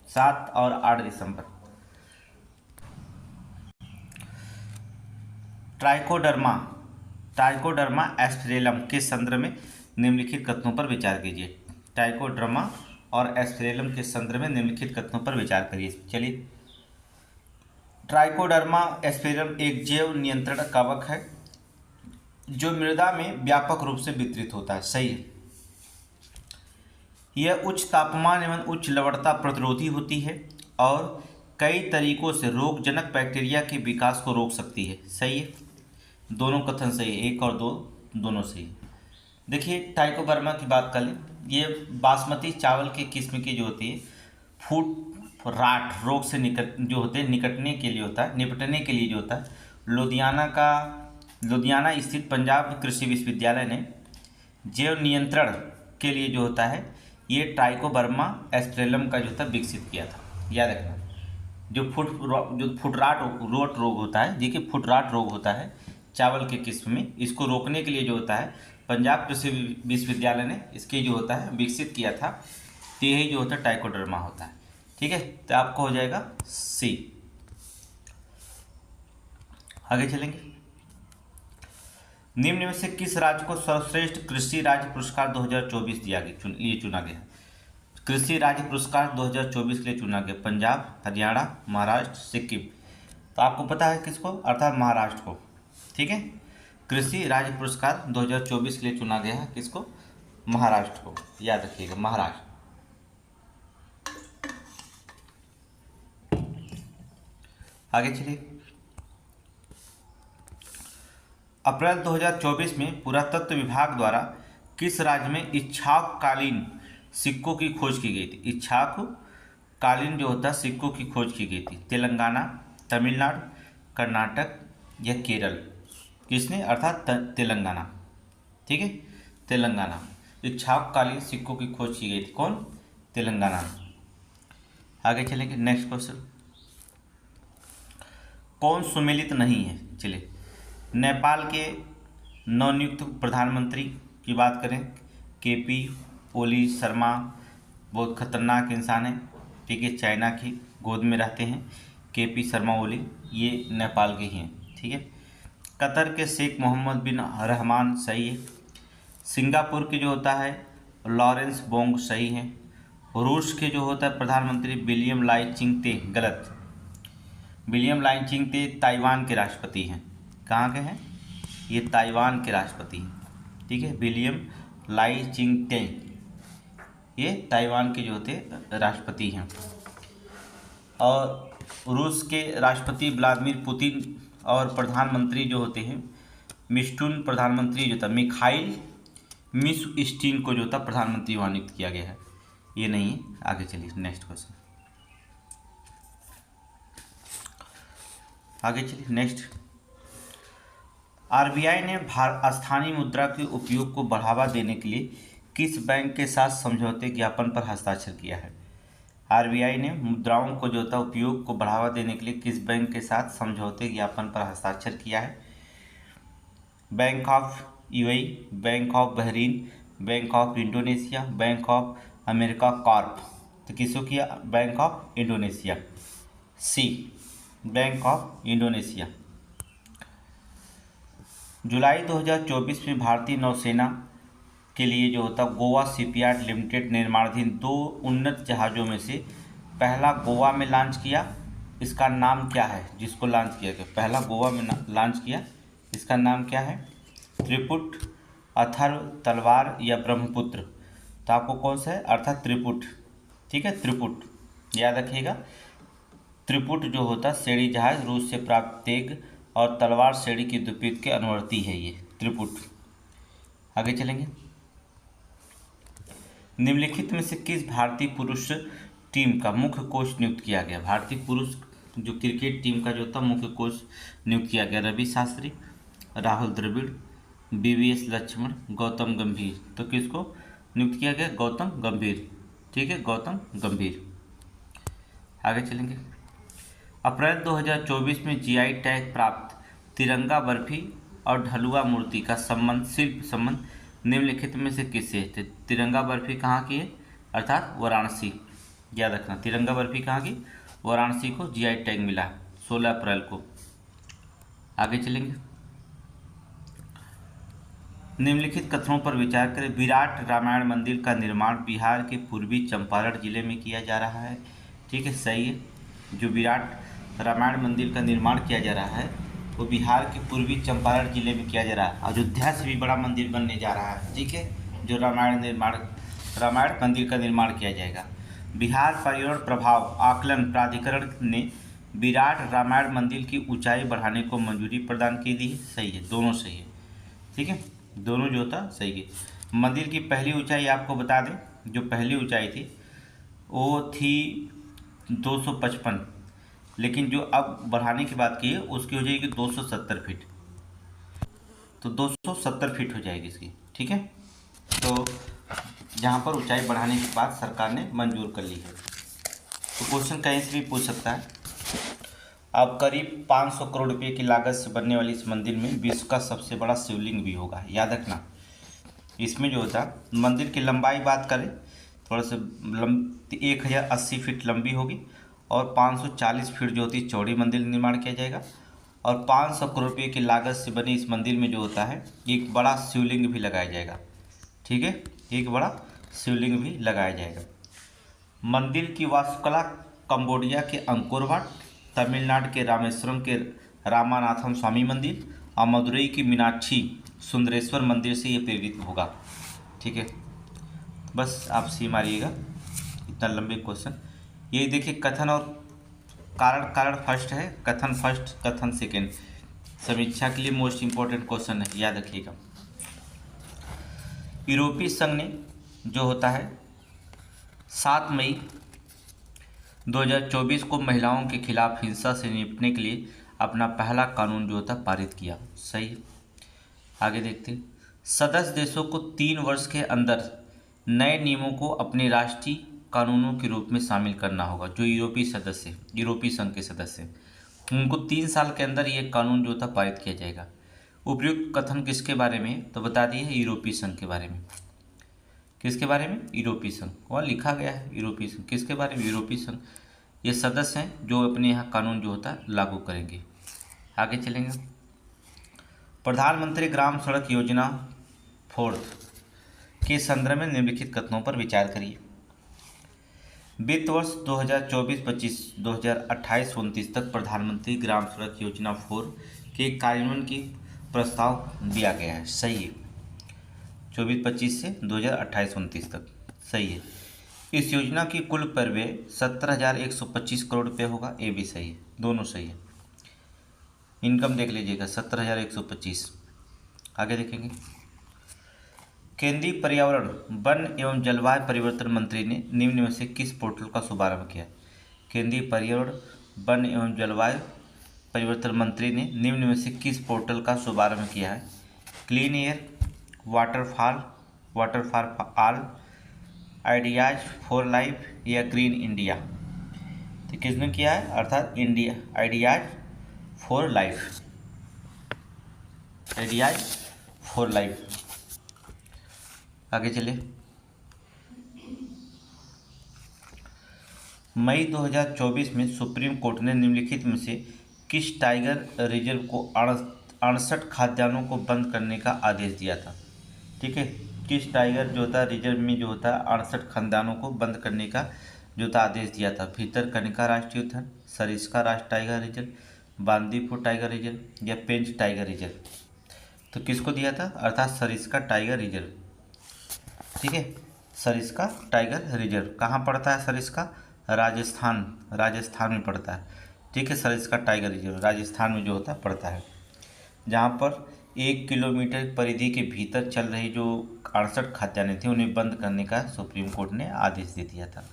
7 और 8 दिसंबर। ट्राइकोडर्मा ट्राइकोडर्मा एस्फेरेलम के संदर्भ में निम्नलिखित कथनों पर विचार कीजिए। ट्राइकोडर्मा और एस्फेरेलम के संदर्भ में निम्नलिखित कथनों पर विचार करिए। चलिए, ट्राइकोडर्मा एस्फेरेलम एक जैव नियंत्रण कवक है जो मृदा में व्यापक रूप से वितरित होता है। सही है। यह उच्च तापमान एवं उच्च लवणता प्रतिरोधी होती है और कई तरीकों से रोगजनक बैक्टीरिया के विकास को रोक सकती है। सही है, दोनों कथन सही है, 1 और 2 दोनों सही है। देखिए, ट्राइकोडर्मा की बात कर लें, ये बासमती चावल की किस्म की जो होती है फूट राट रोग से निपटने के लिए जो होता है लुधियाना स्थित पंजाब कृषि विश्वविद्यालय ने जैव नियंत्रण के लिए जो होता है ये ट्राइकोडर्मा एस्फेरेलम का जो था विकसित किया था। याद रखना, जो फुटराट रोग होता है, देखिए फुटराट रोग होता है चावल के किस्म में, इसको रोकने के लिए जो होता है पंजाब कृषि विश्वविद्यालय ने इसके जो होता है विकसित किया था। तो यही जो होता है ट्राइकोडर्मा होता है। ठीक है, तो आपको हो जाएगा सी। आगे चलेंगे। निम्न में से किस राज्य को सर्वश्रेष्ठ कृषि राज्य पुरस्कार 2024 चुना गया? कृषि राज्य पुरस्कार 2024 के लिए चुना गया पंजाब, हरियाणा, महाराष्ट्र, सिक्किम। तो आपको पता है किसको, अर्थात महाराष्ट्र को। ठीक है, कृषि राज्य पुरस्कार 2024 के लिए चुना गया है किसको? महाराष्ट्र को। याद रखिएगा, महाराष्ट्र। आगे चलिए। अप्रैल 2024 में पुरातत्व विभाग द्वारा किस राज्य में इक्ष्वाकुकालीन सिक्कों की खोज की गई थी? इक्ष्वाकुकालीन जो होता है सिक्कों की खोज की गई थी। तेलंगाना, तमिलनाडु, कर्नाटक या केरल। किसने? अर्थात तेलंगाना। ठीक है, तेलंगाना। इक्ष्वाकुकालीन सिक्कों की खोज की गई थी कौन? तेलंगाना। आगे चलेंगे। नेक्स्ट क्वेश्चन, कौन सुमेलित नहीं है? चलिए, नेपाल के नवनियुक्त प्रधानमंत्री की बात करें, केपी ओली शर्मा, बहुत खतरनाक इंसान है। ठीक है, चाइना की गोद में रहते हैं केपी शर्मा ओली, ये नेपाल के ही हैं। ठीक है, कतर के शेख मोहम्मद बिन रहमान सही है। सिंगापुर के जो होता है लॉरेंस बोंग सही है। रूस के जो होता है प्रधानमंत्री विलियम लाइचिंगते गलत। विलियम लाइचिंगते ताइवान के राष्ट्रपति हैं। कहाँ के हैं? ये ताइवान के राष्ट्रपति हैं। ठीक है, विलियम लाइचिंगते ये ताइवान के जो होते राष्ट्रपति हैं। और रूस के राष्ट्रपति व्लादिमीर पुतिन और प्रधानमंत्री जो होते हैं मिस्टून प्रधानमंत्री जो था मिखाइल मिशुस्टिन को जो था प्रधानमंत्री वहाँ नियुक्त किया गया है। ये नहीं है। आगे चलिए, नेक्स्ट क्वेश्चन। आगे चलिए, नेक्स्ट। आरबीआई ने स्थानीय मुद्रा के उपयोग को बढ़ावा देने के लिए किस बैंक के साथ समझौते ज्ञापन पर हस्ताक्षर किया है? आरबीआई ने मुद्राओं को जो था उपयोग को बढ़ावा देने के लिए किस बैंक के साथ समझौते ज्ञापन पर हस्ताक्षर किया है? Bank of UAE, bank of Bahrain, bank of Indonesia, bank of America corp. तो किसको किया? Bank of Indonesia. C, bank of Indonesia. जुलाई 2024 में भारतीय नौसेना के लिए जो होता गोवा शिपयार्ड लिमिटेड निर्माणाधीन 2 उन्नत जहाज़ों में से पहला गोवा में लॉन्च किया इसका नाम क्या है जिसको लॉन्च किया गया? पहला गोवा में लॉन्च किया, इसका नाम क्या है? त्रिपुट, अथर्व, तलवार या ब्रह्मपुत्र? तो आपको कौन सा है? अर्थात त्रिपुट। ठीक है, त्रिपुट याद रखिएगा। त्रिपुट जो होता श्रेणी जहाज रूस से प्राप्त तेग और तलवार श्रेणी की द्वीप के अनुवर्ती है ये त्रिपुट। आगे चलेंगे। निम्नलिखित में से किस भारतीय पुरुष टीम का मुख्य कोच नियुक्त किया गया? भारतीय पुरुष जो क्रिकेट टीम का जो था मुख्य कोच नियुक्त किया गया? रवि शास्त्री, राहुल द्रविड़, वीवीएस लक्ष्मण, गौतम गंभीर। तो किसको नियुक्त किया गया? गौतम गंभीर। ठीक है, गौतम गंभीर। आगे चलेंगे। अप्रैल 2024 में जीआई टैग प्राप्त तिरंगा बर्फी और ढलुआ मूर्ति का संबंध, शिल्प संबंध निम्नलिखित में से किससे है? तिरंगा बर्फी कहाँ की है? अर्थात वाराणसी। याद रखना, तिरंगा बर्फी कहाँ की? वाराणसी को जीआई टैग मिला 16 अप्रैल को। आगे चलेंगे। निम्नलिखित कथनों पर विचार करें। विराट रामायण मंदिर का निर्माण बिहार के पूर्वी चंपारण जिले में किया जा रहा है। ठीक है, सही है। जो विराट रामायण मंदिर का निर्माण किया जा रहा है वो बिहार के पूर्वी चंपारण जिले में किया जा रहा है। अयोध्या से भी बड़ा मंदिर बनने जा रहा है। ठीक है, जो रामायण मंदिर का निर्माण किया जाएगा। बिहार पर्यावरण प्रभाव आकलन प्राधिकरण ने विराट रामायण मंदिर की ऊंचाई बढ़ाने को मंजूरी प्रदान की दी है। सही है, दोनों सही है। ठीक है, दोनों जो था सही है। मंदिर की पहली ऊंचाई आपको बता दें, जो पहली ऊंचाई थी वो थी 255, लेकिन जो अब बढ़ाने की बात की है उसकी हो जाएगी 270 फीट। तो 270 फीट हो जाएगी इसकी। ठीक है, तो जहाँ पर ऊंचाई बढ़ाने की बात सरकार ने मंजूर कर ली है। तो क्वेश्चन कहीं से भी पूछ सकता है। अब करीब 500 करोड़ रुपये की लागत से बनने वाली इस मंदिर में विश्व का सबसे बड़ा शिवलिंग भी होगा। याद रखना, इसमें जो होता मंदिर की लंबाई बात करें थोड़ा सा 1080 फीट लंबी होगी और 540 फीट जो होती है चौड़ी मंदिर निर्माण किया जाएगा। और 500 करोड़ रुपये की लागत से बने इस मंदिर में जो होता है एक बड़ा शिवलिंग भी लगाया जाएगा। ठीक है, एक बड़ा शिवलिंग भी लगाया जाएगा। मंदिर की वास्तुकला कंबोडिया के अंकोर वाट, तमिलनाडु के रामेश्वरम के रामानाथम स्वामी मंदिर और मदुरई की मीनाक्षी सुंदरेश्वर मंदिर से ये प्रेरित होगा। ठीक है, बस आप सी मारिएगा, इतना लंबे क्वेश्चन। ये देखिए कथन और कारण फर्स्ट है, कथन फर्स्ट, कथन सेकेंड। समीक्षा के लिए मोस्ट इंपॉर्टेंट क्वेश्चन है, याद रखिएगा। यूरोपीय संघ ने जो होता है 7 मई 2024 को महिलाओं के खिलाफ हिंसा से निपटने के लिए अपना पहला कानून जो होता पारित किया। सही है। आगे देखते हैं। सदस्य देशों को 3 वर्ष के अंदर नए नियमों को अपने राष्ट्रीय कानूनों के रूप में शामिल करना होगा। जो यूरोपीय संघ के सदस्य हैं उनको 3 साल के अंदर ये कानून जो था पारित किया जाएगा। उपयुक्त कथन किसके बारे में? तो बता दिए यूरोपीय संघ के बारे में। किसके बारे में? यूरोपीय संघ। वहाँ लिखा गया है यूरोपीय संघ। किसके बारे में? यूरोपीय संघ। ये सदस्य हैं जो अपने यहाँ कानून जो होता है लागू करेंगे। आगे चलेंगे। प्रधानमंत्री ग्राम सड़क योजना 4 के संदर्भ में निम्नलिखित कथनों पर विचार करिए। वित्त वर्ष 2024-25 2028-29 तक प्रधानमंत्री ग्राम सड़क योजना 4 के कार्यान्वयन की प्रस्ताव दिया गया है। सही है, 24-25 से 2028-29 तक। सही है। इस योजना की कुल व्यय 17,125 करोड़ रुपये होगा। ये भी सही है, दोनों सही है। इनकम देख लीजिएगा 17,125। आगे देखेंगे। केंद्रीय पर्यावरण वन एवं जलवायु परिवर्तन मंत्री ने निम्न में से किस पोर्टल का शुभारंभ किया? केंद्रीय पर्यावरण वन एवं जलवायु परिवर्तन मंत्री ने निम्न में से किस पोर्टल का शुभारंभ किया है? Clean air, water for all, ideas for life या ग्रीन इंडिया? तो किसने किया है? अर्थात India ideas for life. Ideas for life. आगे चले। मई 2024 में सुप्रीम कोर्ट ने निम्नलिखित में से किस टाइगर रिजर्व को 68 खाद्यान्नों को बंद करने का आदेश दिया था? ठीक है, किस टाइगर जो होता है रिजर्व में जो होता है 68 खाद्यान्नों को बंद करने का जो था आदेश दिया था? भितरकनिका राष्ट्रीय उद्यान, सरिस्का राष्ट्रीय tiger reserve, Bandipur tiger reserve या पेंच टाइगर रिजर्व? तो किसको दिया था? अर्थात सरिस्का टाइगर रिजर्व। ठीक है, सरिस्का टाइगर रिजर्व कहाँ पड़ता है? सरिस्का राजस्थान, राजस्थान में पड़ता है। ठीक है, सरिस्का टाइगर रिजर्व राजस्थान में जो होता है पड़ता है, जहाँ पर 1 किलोमीटर परिधि के भीतर चल रही जो 68 खाद्यान्य थे उन्हें बंद करने का सुप्रीम कोर्ट ने आदेश दे दिया था।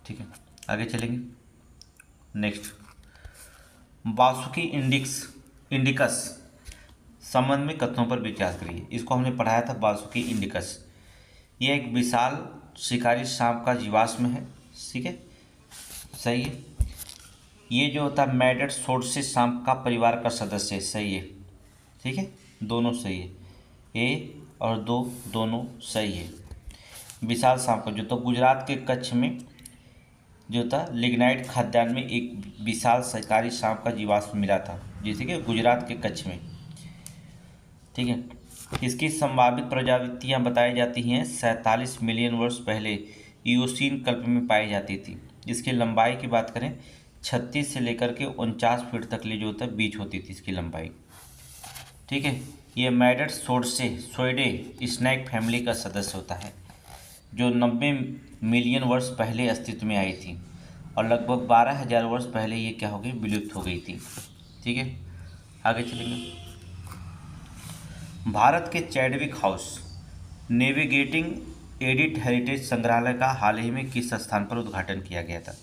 ठीक है, आगे चलेंगे। नेक्स्ट, वासुकी इंडिकस संबंध में कथनों पर विचार करिए। इसको हमने पढ़ाया था, वासुकी इंडिकस। यह एक विशाल शिकारी सांप का जीवाश्म है। ठीक है, सही है। ये जो होता है मैडेट सोर्सिस सांप का परिवार का सदस्य है। सही है। ठीक है, दोनों सही है, ए और दो दोनों सही है। विशाल सांप का जो तो गुजरात के कच्छ में जो था लिग्नाइट खाद्यान्न में एक विशाल शिकारी सांप का जीवाश्म मिला था, जैसे कि गुजरात के कच्छ में। ठीक है, इसकी संभावित प्रजातियां बताई जाती हैं 47 मिलियन वर्ष पहले इयोसीन कल्प में पाई जाती थी। इसकी लंबाई की बात करें 36 से लेकर के 49 फीट तक ले जो होता है बीच होती थी इसकी लंबाई। ठीक है, ये मैडेट सोइडे स्नैक फैमिली का सदस्य होता है, जो 90 मिलियन वर्ष पहले अस्तित्व में आई थी और लगभग 12,000 वर्ष पहले ये क्या हो गई? विलुप्त हो गई थी। ठीक है, आगे चलेंगे। भारत के Chadwick house navigating edit heritage संग्रहालय का हाल ही में किस स्थान पर उद्घाटन किया गया था?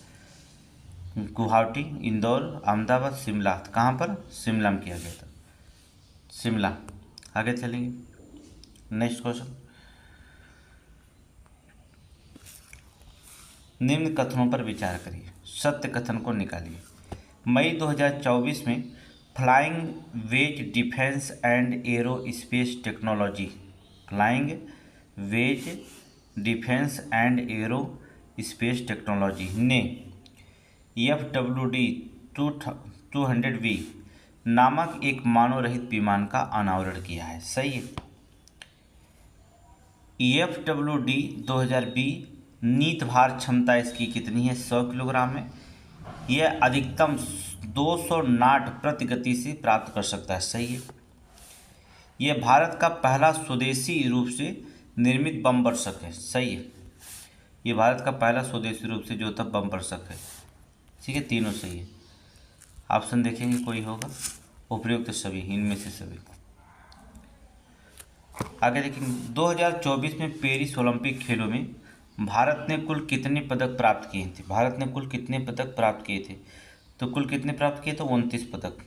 गुवाहाटी, इंदौर, अहमदाबाद, शिमला? कहाँ पर? शिमला में किया गया था, शिमला। आगे चलेंगे। नेक्स्ट क्वेश्चन, निम्न कथनों पर विचार करिए, सत्य कथन को निकालिए। मई 2024 में flying wedge defence and aerospace technology, flying wedge defence and aerospace technology ने FWD 200V नामक एक मानव रहित विमान का अनावरण किया है। सही है। FWD 2020 नीत भार क्षमता इसकी कितनी है? 100 किलोग्राम है। यह अधिकतम 200 नाट प्रति गति से प्राप्त कर सकता है। सही है। यह भारत का पहला स्वदेशी रूप से निर्मित बम वर्षक है। सही है, ये भारत का पहला स्वदेशी रूप से जो था बम वर्षक है। ठीक है, तीनों सही है। ऑप्शन देखेंगे कोई होगा, उपयुक्त सभी, इनमें से सभी। आगे देखेंगे, 2024 में पेरिस ओलंपिक खेलों में भारत ने कुल कितने पदक प्राप्त किए थे? भारत ने कुल कितने पदक प्राप्त किए थे? तो कुल कितने प्राप्त किए? तो 29 पदक।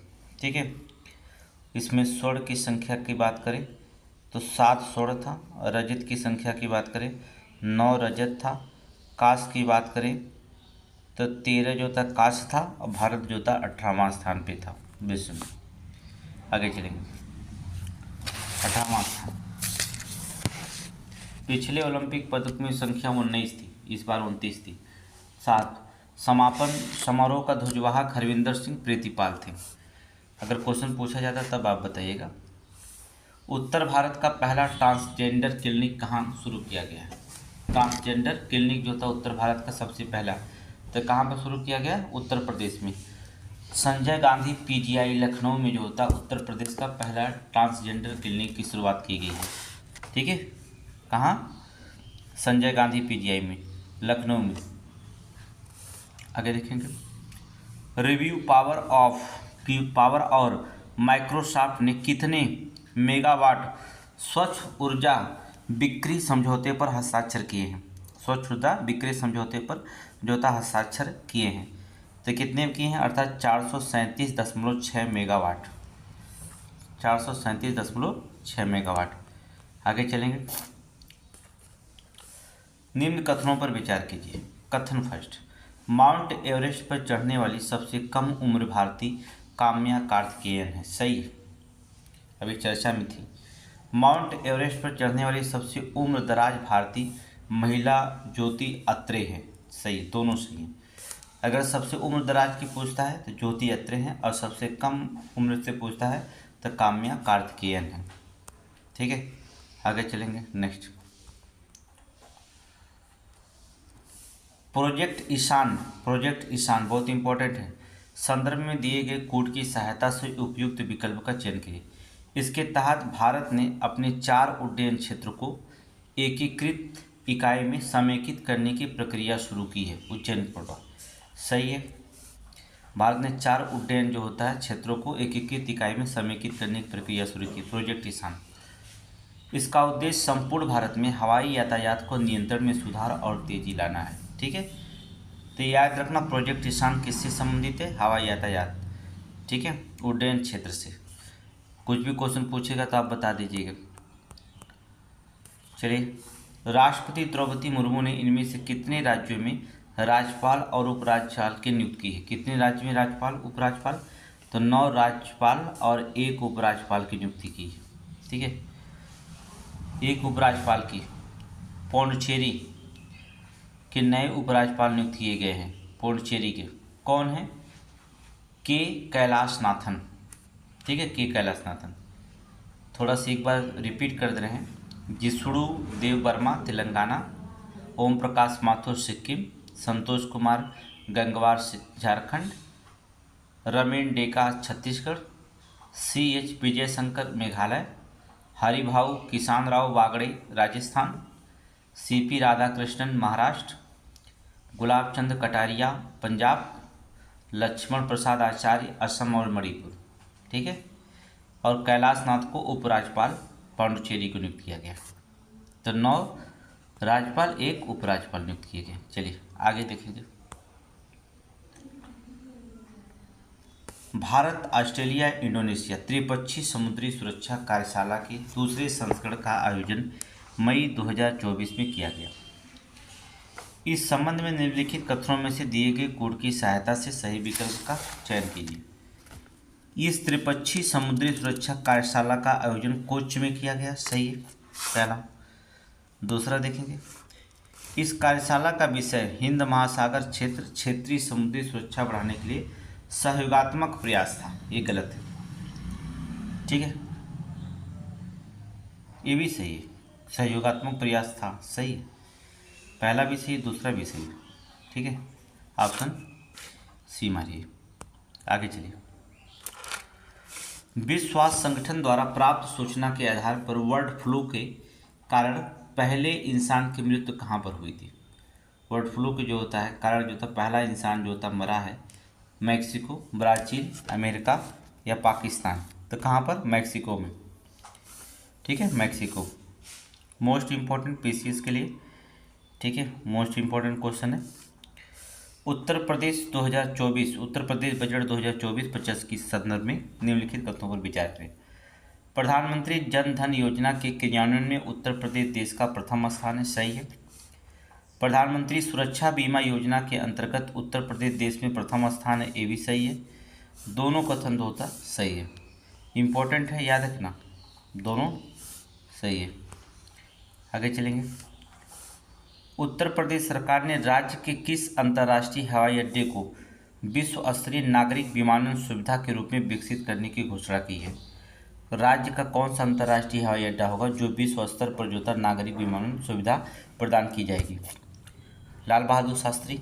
ठीक है, इसमें स्वर्ण की संख्या की बात करें तो 7 स्वर्ण था, रजत की संख्या की बात करें 9 रजत था, कांस्य की बात करें तो 13 जो था कांस्य था, और भारत जो था 18वां स्थान पे था विश्व में। आगे चलेंगे, 18वां स्थान। पिछले ओलंपिक पदक में संख्या 19 थी, इस बार 29 थी। 7, समापन समारोह का ध्वजवाहक हरविंदर सिंह प्रीतिपाल थे। अगर क्वेश्चन पूछा जाता तब आप बताइएगा। उत्तर भारत का पहला ट्रांसजेंडर क्लिनिक कहाँ शुरू किया गया है? ट्रांसजेंडर क्लिनिक जो था उत्तर भारत का सबसे पहला, तो कहाँ पर शुरू किया गया? उत्तर प्रदेश में। संजय गांधी PGI लखनऊ में जो होता उत्तर प्रदेश का पहला ट्रांसजेंडर क्लिनिक की शुरुआत की गई है। ठीक है, कहाँ? संजय गांधी PGI में, लखनऊ में। आगे देखेंगे, रिव्यू पावर और माइक्रोसॉफ्ट ने कितने मेगावाट स्वच्छ ऊर्जा बिक्री समझौते पर हस्ताक्षर किए हैं? स्वच्छ ऊर्जा बिक्री समझौते पर जो था हस्ताक्षर किए हैं, तो कितने किए हैं? अर्थात 437.6 मेगावाट, 437.6 मेगावाट। आगे चलेंगे, निम्न कथनों पर विचार कीजिए। कथन फर्स्ट, माउंट एवरेस्ट पर चढ़ने वाली सबसे कम उम्र भारतीय काम्या कार्तिकेयन है। सही है, अभी चर्चा में थी। माउंट एवरेस्ट पर चढ़ने वाली सबसे उम्र दराज भारतीय महिला ज्योति अत्रे है। सही, दोनों सही हैं। अगर सबसे उम्र दराज की पूछता है तो ज्योति अत्रे हैं, और सबसे कम उम्र से पूछता है तो काम्या कार्तिकेयन है। ठीक है, आगे चलेंगे। नेक्स्ट, प्रोजेक्ट ईशान बहुत इंपॉर्टेंट है। संदर्भ में दिए गए कोड की सहायता से उपयुक्त विकल्प का चयन करिए। इसके तहत भारत ने अपने 4 उड्डयन क्षेत्र को एकीकृत इकाई में समेकित करने की प्रक्रिया शुरू की है। उज्जैन प्रोटोकॉल सही है। भारत ने 4 उड्डयन जो होता है क्षेत्रों को एकीकृत इकाई में समेकित करने की प्रक्रिया शुरू की, प्रोजेक्ट ईशान। इसका उद्देश्य संपूर्ण भारत में हवाई यातायात को नियंत्रण में सुधार और तेजी लाना है। ठीक है, तो याद रखना प्रोजेक्ट ईशान किससे संबंधित है? हवाई यातायात। ठीक है, उड्डयन क्षेत्र से। कुछ भी क्वेश्चन पूछेगा तो आप बता दीजिएगा। चलिए, राष्ट्रपति द्रौपदी मुर्मू ने इनमें से कितने राज्यों में राज्यपाल और उपराज्यपाल की नियुक्ति की है? कितने राज्य में राज्यपाल उपराज्यपाल? तो 9 राज्यपाल और 1 उपराज्यपाल की नियुक्ति की है। ठीक है, 1 उपराज्यपाल की। पौंडीचेरी के नए उपराज्यपाल नियुक्त किए गए हैं। पौंडीचेरी के कौन है? के कैलाशनाथन। ठीक है, के कैलाशनाथन। थोड़ा सा एक बार रिपीट कर दे रहे हैं। जिष्णु देव वर्मा तेलंगाना, ओम प्रकाश माथुर सिक्किम, संतोष कुमार गंगवार झारखंड, रमेन डेका छत्तीसगढ़, CH विजय शंकर मेघालय, हरिभाऊ किसान राव बागड़े राजस्थान, CP राधाकृष्णन महाराष्ट्र, गुलाब चंद कटारिया पंजाब, लक्ष्मण प्रसाद आचार्य असम और मणिपुर। ठीक है, और कैलाशनाथ को उपराज्यपाल पांडुचेरी को नियुक्त किया गया। तो 9 राज्यपाल 1 उपराज्यपाल नियुक्त किए गए। चलिए आगे देखेंगे। भारत ऑस्ट्रेलिया इंडोनेशिया त्रिपक्षीय समुद्री सुरक्षा कार्यशाला के दूसरे संस्करण का आयोजन मई 2024 में किया गया। इस संबंध में निम्नलिखित कथनों में से दिए गए कोड की सहायता से सही विकल्प का चयन कीजिए। इस त्रिपक्षीय समुद्री सुरक्षा कार्यशाला का आयोजन कोच्चि में किया गया, सही है पहला। दूसरा देखेंगे, इस कार्यशाला का विषय हिंद महासागर क्षेत्र क्षेत्रीय समुद्री सुरक्षा बढ़ाने के लिए सहयोगात्मक प्रयास था, ये गलत है। ठीक है, ये भी सही है, सहयोगात्मक प्रयास था, सही है। पहला भी सही, दूसरा भी सही है। ठीक है, ऑप्शन सी मारिए। आगे चलिए। विश्व स्वास्थ्य संगठन द्वारा प्राप्त सूचना के आधार पर बर्ड फ्लू के कारण पहले इंसान की मृत्यु कहाँ पर हुई थी? बर्ड फ्लू के जो होता है कारण जो था, पहला इंसान जो होता मरा है मैक्सिको, ब्राज़ील, अमेरिका या पाकिस्तान। तो कहाँ पर? मैक्सिको में। ठीक है, मैक्सिको। मोस्ट इम्पॉर्टेंट PCS के लिए। ठीक है, मोस्ट इम्पॉर्टेंट क्वेश्चन है। उत्तर प्रदेश 2024 उत्तर प्रदेश बजट 2024-25 की संदर्भ में निम्नलिखित कथनों पर विचार करें। प्रधानमंत्री जन धन योजना के क्रियान्वयन में उत्तर प्रदेश देश का प्रथम स्थान है, सही है। प्रधानमंत्री सुरक्षा बीमा योजना के अंतर्गत उत्तर प्रदेश देश में प्रथम स्थान है, ये भी सही है। दोनों कथन तो होता सही है, इम्पोर्टेंट है, याद रखना, दोनों सही है। आगे चलेंगे। उत्तर प्रदेश सरकार ने राज्य के किस अंतर्राष्ट्रीय हवाई अड्डे को विश्व स्तरीय नागरिक विमानन सुविधा के रूप में विकसित करने की घोषणा की है? राज्य का कौन सा अंतर्राष्ट्रीय हवाई अड्डा होगा जो विश्व स्तर पर जो नागरिक विमानन सुविधा प्रदान की जाएगी? लाल बहादुर शास्त्री,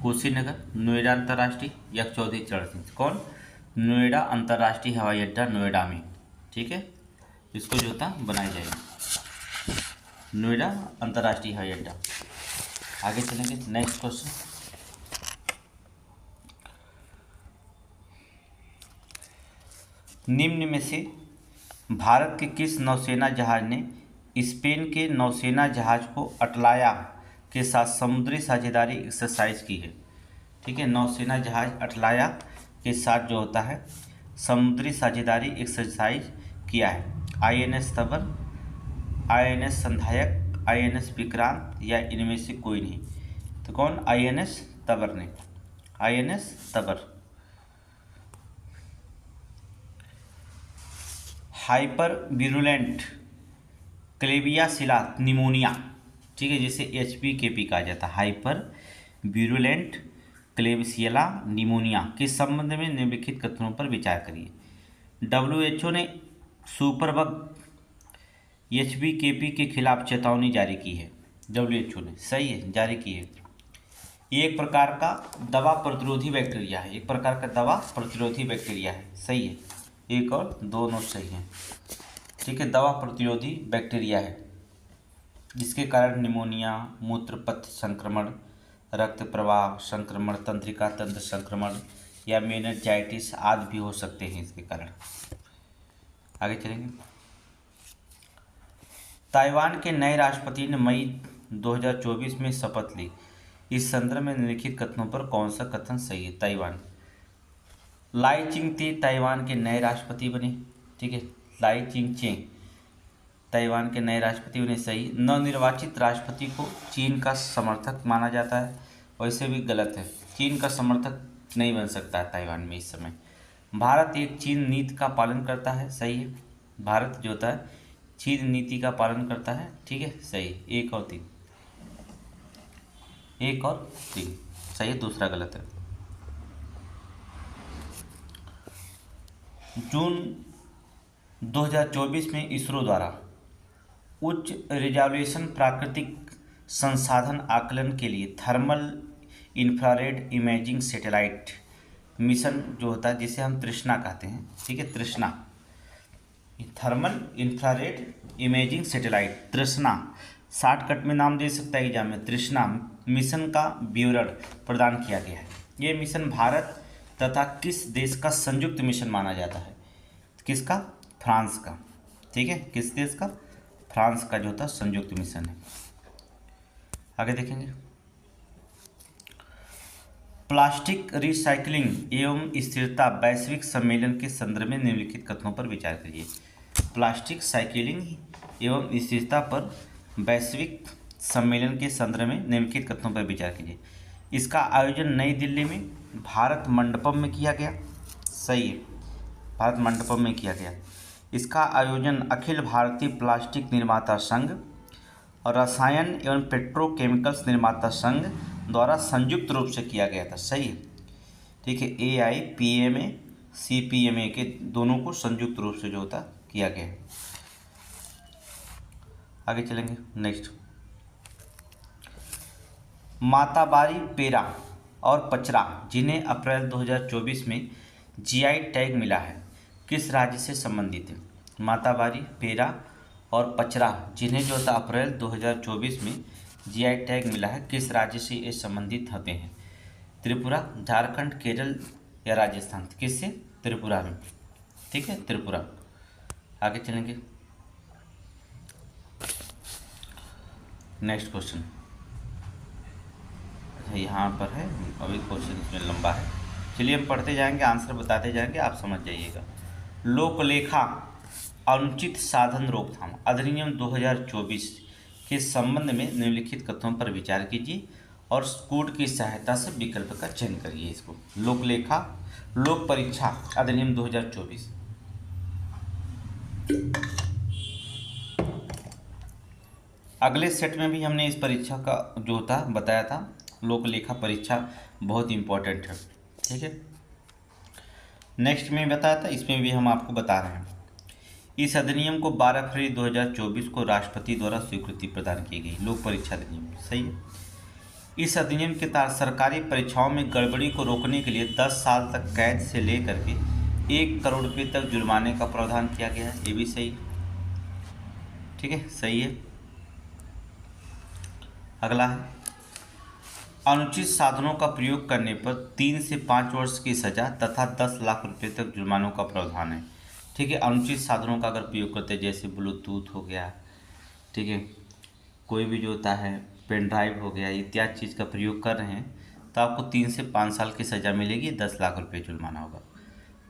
कुशीनगर, नोएडा अंतर्राष्ट्रीय या चौधरी चरण सिंह? कौन? नोएडा अंतर्राष्ट्रीय हवाई अड्डा नोएडा में। ठीक है, इसको जो था बनाया जाएगा, नोएडा अंतर्राष्ट्रीय हवाई अड्डा। आगे चलेंगे, नेक्स्ट क्वेश्चन। निम्न में से भारत के किस नौसेना जहाज ने स्पेन के नौसेना जहाज को अटलाया के साथ समुद्री साझेदारी एक्सरसाइज की है? ठीक है, नौसेना जहाज अटलाया के साथ जो होता है समुद्री साझेदारी एक्सरसाइज किया है। INS तबर, INS संधायक, INS विक्रांत या इनमें से कोई नहीं? तो कौन? INS तबर ने, INS तबर। हाइपर विरुलेंट क्लेबियासिला निमोनिया, ठीक है, जिसे HPKP कहा जाता है, हाइपर विरुलेंट क्लेबियासिला निमोनिया के संबंध में निम्नलिखित कथनों पर विचार करिए। WHO ने सुपरबग HPKP के खिलाफ चेतावनी जारी की है, WHO ने, सही है, जारी की है। ये एक प्रकार का दवा प्रतिरोधी बैक्टीरिया है, एक प्रकार का दवा प्रतिरोधी बैक्टीरिया है। सही है, एक और दोनों सही हैं। ठीक है, दवा प्रतिरोधी बैक्टीरिया है जिसके कारण निमोनिया, मूत्रपथ संक्रमण, रक्त प्रवाह संक्रमण, तंत्रिका तंत्र संक्रमण या मेनिंजाइटिस आदि भी हो सकते हैं इसके कारण। आगे चलेंगे। ताइवान के नए राष्ट्रपति ने मई 2024 में शपथ ली। इस संदर्भ में निम्नलिखित कथनों पर कौन सा कथन सही है? ताइवान, लाई चिंगते ताइवान के नए राष्ट्रपति बने। ठीक है, लाई चिंगचे ताइवान के नए राष्ट्रपति बने, सही। नवनिर्वाचित राष्ट्रपति को चीन का समर्थक माना जाता है, वैसे भी गलत है, चीन का समर्थक नहीं बन सकता है ताइवान में इस समय। भारत एक चीन नीति का पालन करता है, सही है। भारत जो होता है चीन नीति का पालन करता है। ठीक है, सही। एक और तीन, एक और तीन सही है, दूसरा गलत है। जून 2024 में इसरो द्वारा उच्च रिजॉल्यूशन प्राकृतिक संसाधन आकलन के लिए thermal infrared imaging satellite mission जो होता है, जिसे हम तृष्णा कहते हैं। ठीक है, तृष्णा, थर्मल इंफ्रारेड इमेजिंग सैटेलाइट, तृष्णा शॉर्टकट में नाम दे सकता है एग्जाम में, तृष्णा मिशन का विवरण प्रदान किया गया है। ये मिशन भारत तथा किस देश का संयुक्त मिशन माना जाता है? किसका? फ्रांस का। ठीक है, किस देश का? फ्रांस का जो होता है संयुक्त मिशन है। आगे देखेंगे। प्लास्टिक रिसाइकलिंग एवं स्थिरता वैश्विक सम्मेलन के संदर्भ में निम्नलिखित कथनों पर विचार करिए। प्लास्टिक साइकिलिंग एवं स्थिरता पर वैश्विक सम्मेलन के संदर्भ में निम्नलिखित कथनों पर विचार कीजिए। इसका आयोजन नई दिल्ली में भारत मंडपम में किया गया, सही है, भारत मंडपम में किया गया। इसका आयोजन अखिल भारतीय प्लास्टिक निर्माता संघ और रसायन एवं पेट्रोकेमिकल्स निर्माता संघ द्वारा संयुक्त रूप से किया गया था, सही है। ठीक है, AIPMA CPMA के दोनों को संयुक्त रूप से जो होता किया गया है। आगे चलेंगे। नेक्स्ट, माताबारी पेरा और पचरा जिन्हें अप्रैल 2024 में GI टैग मिला है, किस राज्य से संबंधित है? माताबारी पेरा और पचरा जिन्हें जो होता अप्रैल 2024 में GI टैग मिला है, किस राज्य से ये संबंधित होते हैं? त्रिपुरा, झारखंड, केरल या राजस्थान? किससे? त्रिपुरा में। ठीक है, त्रिपुरा। आगे चलेंगे। नेक्स्ट क्वेश्चन, अच्छा यहाँ पर है, अभी क्वेश्चन इसमें लंबा है, चलिए हम पढ़ते जाएंगे, आंसर बताते जाएंगे, आप समझ जाइएगा। लोकलेखा अनुचित साधन रोकथाम अधिनियम 2024 के संबंध में निम्नलिखित कथनों पर विचार कीजिए और कोड की सहायता से विकल्प का चयन करिए। इसको लोकलेखा लोक परीक्षा अधिनियम 2024। अगले सेट में भी हमने इस परीक्षा का जो होता बताया था, लोकलेखा परीक्षा बहुत इंपॉर्टेंट है। ठीक है, नेक्स्ट में बताया था, इसमें भी हम आपको बता रहे हैं। इस अधिनियम को 12 फरवरी 2024 को राष्ट्रपति द्वारा स्वीकृति प्रदान की गई, लोक परीक्षा अधिनियम, सही है। इस अधिनियम के तहत सरकारी परीक्षाओं में गड़बड़ी को रोकने के लिए 10 साल तक कैद से लेकर के 1 करोड़ रुपये तक जुर्माने का प्रावधान किया गया है, ये भी सही है। ठीक है, सही है। अगला है, अनुचित साधनों का प्रयोग करने पर 3 से 5 वर्ष की सजा तथा 10 लाख रुपये तक जुर्मानों का प्रावधान है। ठीक है, अनुचित साधनों का अगर प्रयोग करते हैं, जैसे ब्लूटूथ हो गया, ठीक है, कोई भी जो होता है पेन ड्राइव हो गया, इत्यादि चीज़ का प्रयोग कर रहे हैं, तो आपको 3 से 5 साल की सज़ा मिलेगी, 10 लाख रुपये जुर्माना होगा,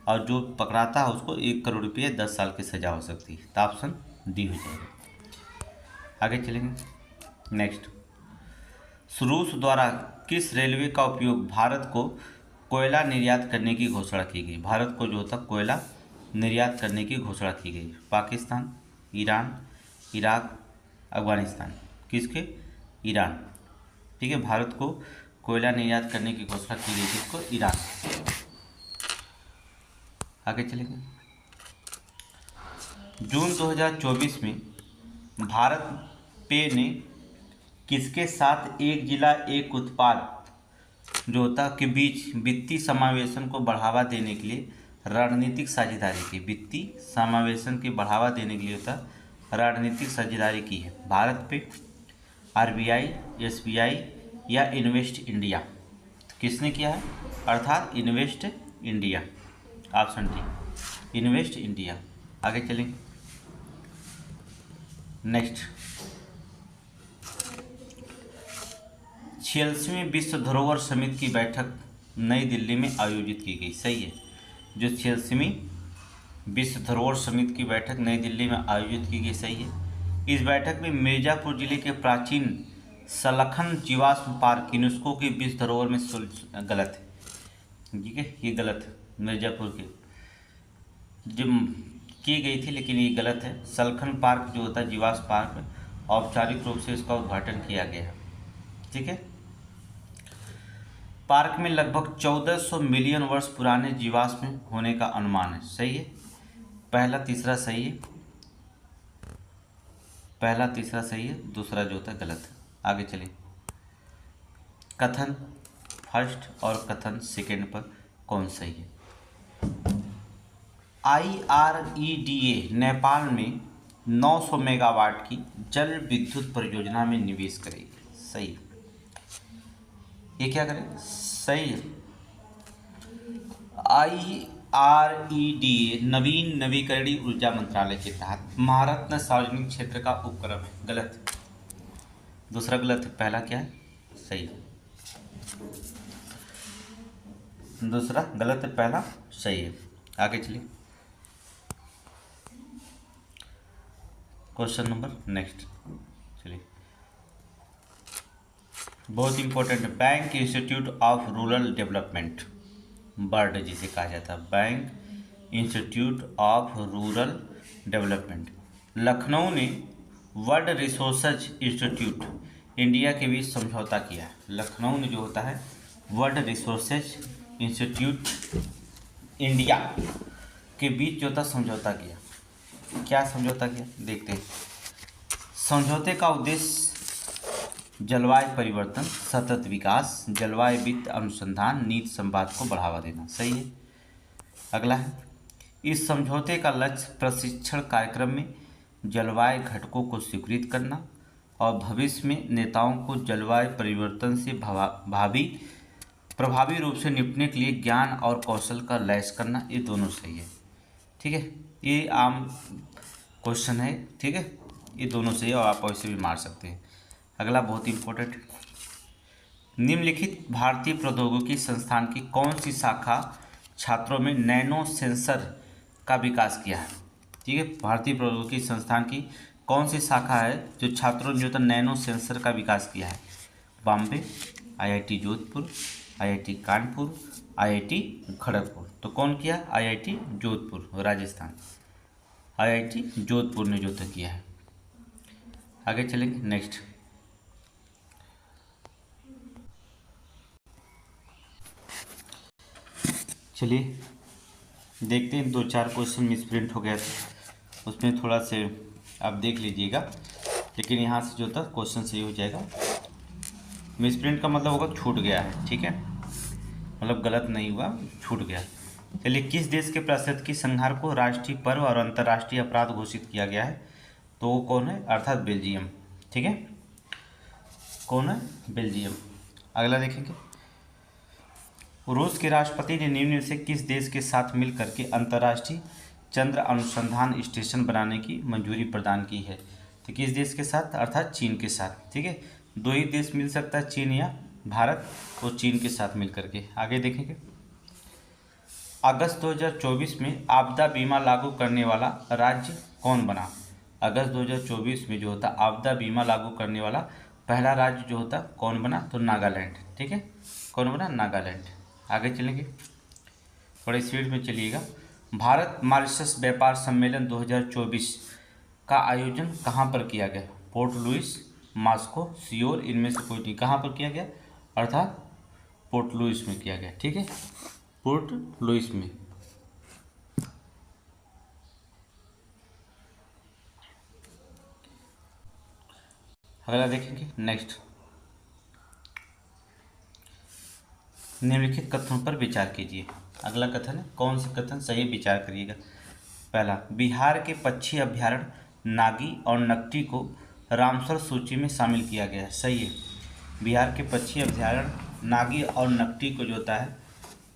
और जो पकड़ाता है उसको 1 करोड़ रुपये 10 साल की सज़ा हो सकती है। तो ऑप्शन डी हो जाएगा। आगे चलेंगे। नेक्स्ट, रूस द्वारा किस रेलवे का उपयोग भारत को कोयला निर्यात करने की घोषणा की गई? भारत को जो होता कोयला निर्यात करने की घोषणा की गई। Pakistan, Iran, Iraq, Afghanistan? किसके? ईरान। ठीक है, भारत को कोयला निर्यात करने की घोषणा की गई, किसको? ईरान। आगे चलेंगे। जून 2024 में भारत पे ने किसके साथ एक जिला एक उत्पाद जो होता के बीच वित्तीय समावेशन को बढ़ावा देने के लिए रणनीतिक साझेदारी की, वित्तीय समावेशन के बढ़ावा देने के लिए होता रणनीतिक साझेदारी की है भारत पे? आरबीआई, एसबीआई या इन्वेस्ट इंडिया? तो किसने किया है? अर्थात invest India, option D invest India. आगे चलेंगे नेक्स्ट। 46वीं विश्व धरोहर समिति की बैठक नई दिल्ली में आयोजित की गई, सही है। जो 46वीं विश्व धरोहर समिति की बैठक नई दिल्ली में आयोजित की गई, सही है। इस बैठक में मिर्जापुर जिले के प्राचीन सलखन जीवाश्म पार्क यूनेस्को की विश्व धरोहर में गलत है, ठीक है, ये गलत है। मिर्जापुर के जो की गई थी लेकिन ये गलत है। सलखन पार्क जो होता है जीवाश्म पार्क में औपचारिक रूप से इसका उद्घाटन किया गया है, ठीक है। पार्क में लगभग 1400 मिलियन वर्ष पुराने जीवाश्म होने का अनुमान है, सही है। पहला तीसरा सही है, पहला तीसरा सही है, दूसरा जो होता है गलत है। आगे चलिए, कथन फर्स्ट और कथन सेकेंड पर कौन सही है? IREDA नेपाल में 900 मेगावाट की जल विद्युत परियोजना में निवेश करेगी, सही है। ये क्या करें? सही है। IREDA नवीन नवीकरणीय ऊर्जा मंत्रालय के तहत महारत्न सार्वजनिक क्षेत्र का उपक्रम है, गलत है। दूसरा गलत है, पहला क्या है? सही है। दूसरा गलत है, पहला सही है। आगे चलिए, क्वेश्चन नंबर नेक्स्ट। चलिए, बहुत important, bank institute of rural development, bird जिसे कहा जाता है, bank institute of rural development, Lucknow ने वर्ल्ड रिसोर्सेज इंस्टीट्यूट इंडिया के बीच समझौता किया। लखनऊ ने जो होता है वर्ल्ड रिसोर्सेज इंस्टीट्यूट इंडिया के बीच जो था समझौता किया। क्या समझौता किया देखते हैं। समझौते का उद्देश्य जलवायु परिवर्तन, सतत विकास, जलवायु वित्त अनुसंधान, नीति संवाद को बढ़ावा देना, सही है। अगला है, इस समझौते का लक्ष्य प्रशिक्षण कार्यक्रम में जलवायु घटकों को स्वीकृत करना और भविष्य में नेताओं को जलवायु परिवर्तन से प्रभावी रूप से निपटने के लिए ज्ञान और कौशल का लैस करना, ये दोनों सही है, ठीक है। ये आम क्वेश्चन है, ठीक है, ये दोनों सही है और आप ऐसे भी मार सकते हैं। अगला बहुत इंपॉर्टेंट, निम्नलिखित भारतीय प्रौद्योगिकी संस्थान की कौन सी शाखा छात्रों में नैनो सेंसर का विकास किया है, ठीक है। भारतीय प्रौद्योगिकी संस्थान की कौन सी शाखा है जो छात्रों ने जो था नैनो सेंसर का विकास किया है? Bombay, IIT Jodhpur, IIT Kanpur, IIT Kharagpur. तो कौन किया? IIT जोधपुर, राजस्थान, IIT जोधपुर ने जो था किया है। आगे चलेंगे नेक्स्ट। चलिए देखते हैं, 2-4 क्वेश्चन मिस प्रिंट हो गया था, उसमें थोड़ा से आप देख लीजिएगा, लेकिन यहाँ से जो था क्वेश्चन सही हो जाएगा। मिस प्रिंट का मतलब होगा छूट गया है, ठीक है, मतलब गलत नहीं हुआ, छूट गया। चलिए, किस देश के पारिस्थितिकी संहार को राष्ट्रीय पर्व और अंतर्राष्ट्रीय अपराध घोषित किया गया है? तो वो कौन है? अर्थात बेल्जियम, ठीक है। कौन है? बेल्जियम। अगला देखेंगे, रूस के राष्ट्रपति ने निम्न में से किस देश के साथ मिल करके अंतर्राष्ट्रीय चंद्र अनुसंधान स्टेशन बनाने की मंजूरी प्रदान की है? तो किस देश के साथ? अर्थात चीन के साथ, ठीक है। दो ही देश मिल सकता है, चीन या भारत, और चीन के साथ मिल करके। आगे देखेंगे, अगस्त 2024 में आपदा बीमा लागू करने वाला राज्य कौन बना? अगस्त 2024 में जो होता आपदा बीमा लागू करने वाला पहला राज्य जो होता कौन बना? तो नागालैंड, ठीक है। कौन बना? नागालैंड। आगे चलेंगे, बड़े स्पीड में चलिएगा। भारत मॉरिशस व्यापार सम्मेलन 2024 का आयोजन कहाँ पर किया गया? पोर्ट लुइस, मॉस्को, सियोल, इनमें से कोई नहीं। कहाँ पर किया गया? अर्थात पोर्ट लुइस में किया गया, ठीक है, पोर्ट लुइस में। अगला देखेंगे नेक्स्ट, निम्नलिखित कथनों पर विचार कीजिए। अगला कथन है, कौन से कथन सही विचार करिएगा। पहला, बिहार के पक्षी अभ्यारण्य नागी और नकटी को रामसर सूची में शामिल किया गया है। सही है। बिहार के पक्षी अभ्यारण्य नागी और नकटी को जो होता है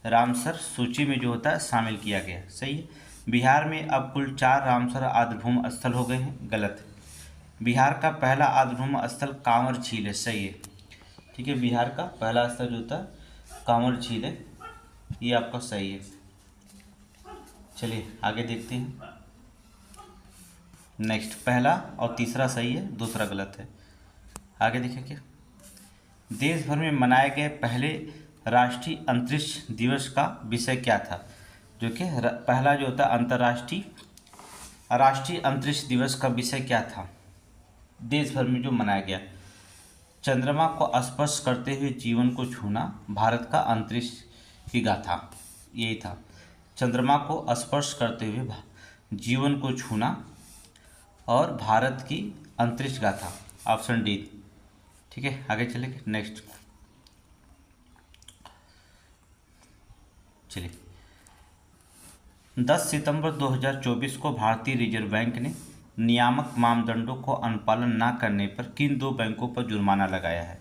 रामसर सूची में जो होता है शामिल किया गया है। सही है। बिहार में अब कुल 4 रामसर आर्द्रभूमि स्थल हो गए हैं। गलत है। बिहार का पहला आर्द्रभूमि स्थल कांवर झील है। सही है। ठीक है, बिहार का पहला स्थल जो होता है कांवर झील है, ये आपका सही है। चलिए आगे देखते हैं। नेक्स्ट, पहला और तीसरा सही है, दूसरा गलत है। आगे देखिए क्या, देश भर में मनाए गए पहले राष्ट्रीय अंतरिक्ष दिवस का विषय क्या था। जो कि पहला जो होता है राष्ट्रीय अंतरिक्ष दिवस का विषय क्या था देश भर में जो मनाया गया। चंद्रमा को स्पर्श करते हुए जीवन को छूना, भारत का अंतरिक्ष की गाथा, यही था। चंद्रमा को स्पर्श करते हुए जीवन को छूना और भारत की अंतरिक्ष गाथा, ऑप्शन डी। ठीक है, आगे चलेंगे। नेक्स्ट, चलिए 10 सितंबर 2024 को भारतीय रिजर्व बैंक ने नियामक मानदंडों को अनुपालन न करने पर किन 2 बैंकों पर जुर्माना लगाया है।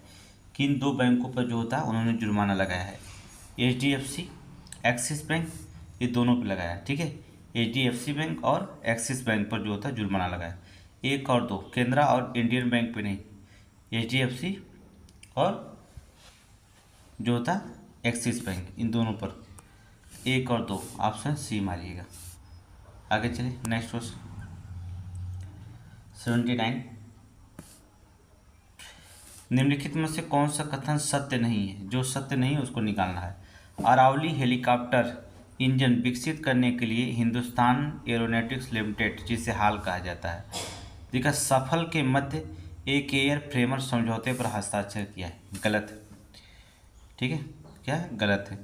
किन 2 बैंकों पर जो होता है उन्होंने जुर्माना लगाया है। HDFC, एक्सिस बैंक, ये दोनों पर लगाया है। ठीक है, HDFC बैंक और एक्सिस बैंक पर जो होता है जुर्माना लगाया। 1 और 2, केनरा और इंडियन बैंक पे नहीं, HDFC और जो होता है एक्सिस बैंक, इन दोनों पर 1 और 2, ऑप्शन सी मारिएगा। आगे चलिए। नेक्स्ट क्वेश्चन 79, निम्नलिखित में से कौन सा कथन सत्य नहीं है। जो सत्य नहीं है उसको निकालना है। अरावली हेलीकॉप्टर इंजन विकसित करने के लिए हिंदुस्तान एरोनॉटिक्स लिमिटेड, जिसे हाल कहा जाता है, देखा सफल के मध्य एक एयर फ्रेमर समझौते पर हस्ताक्षर किया है। गलत है। ठीक है, क्या है, गलत है।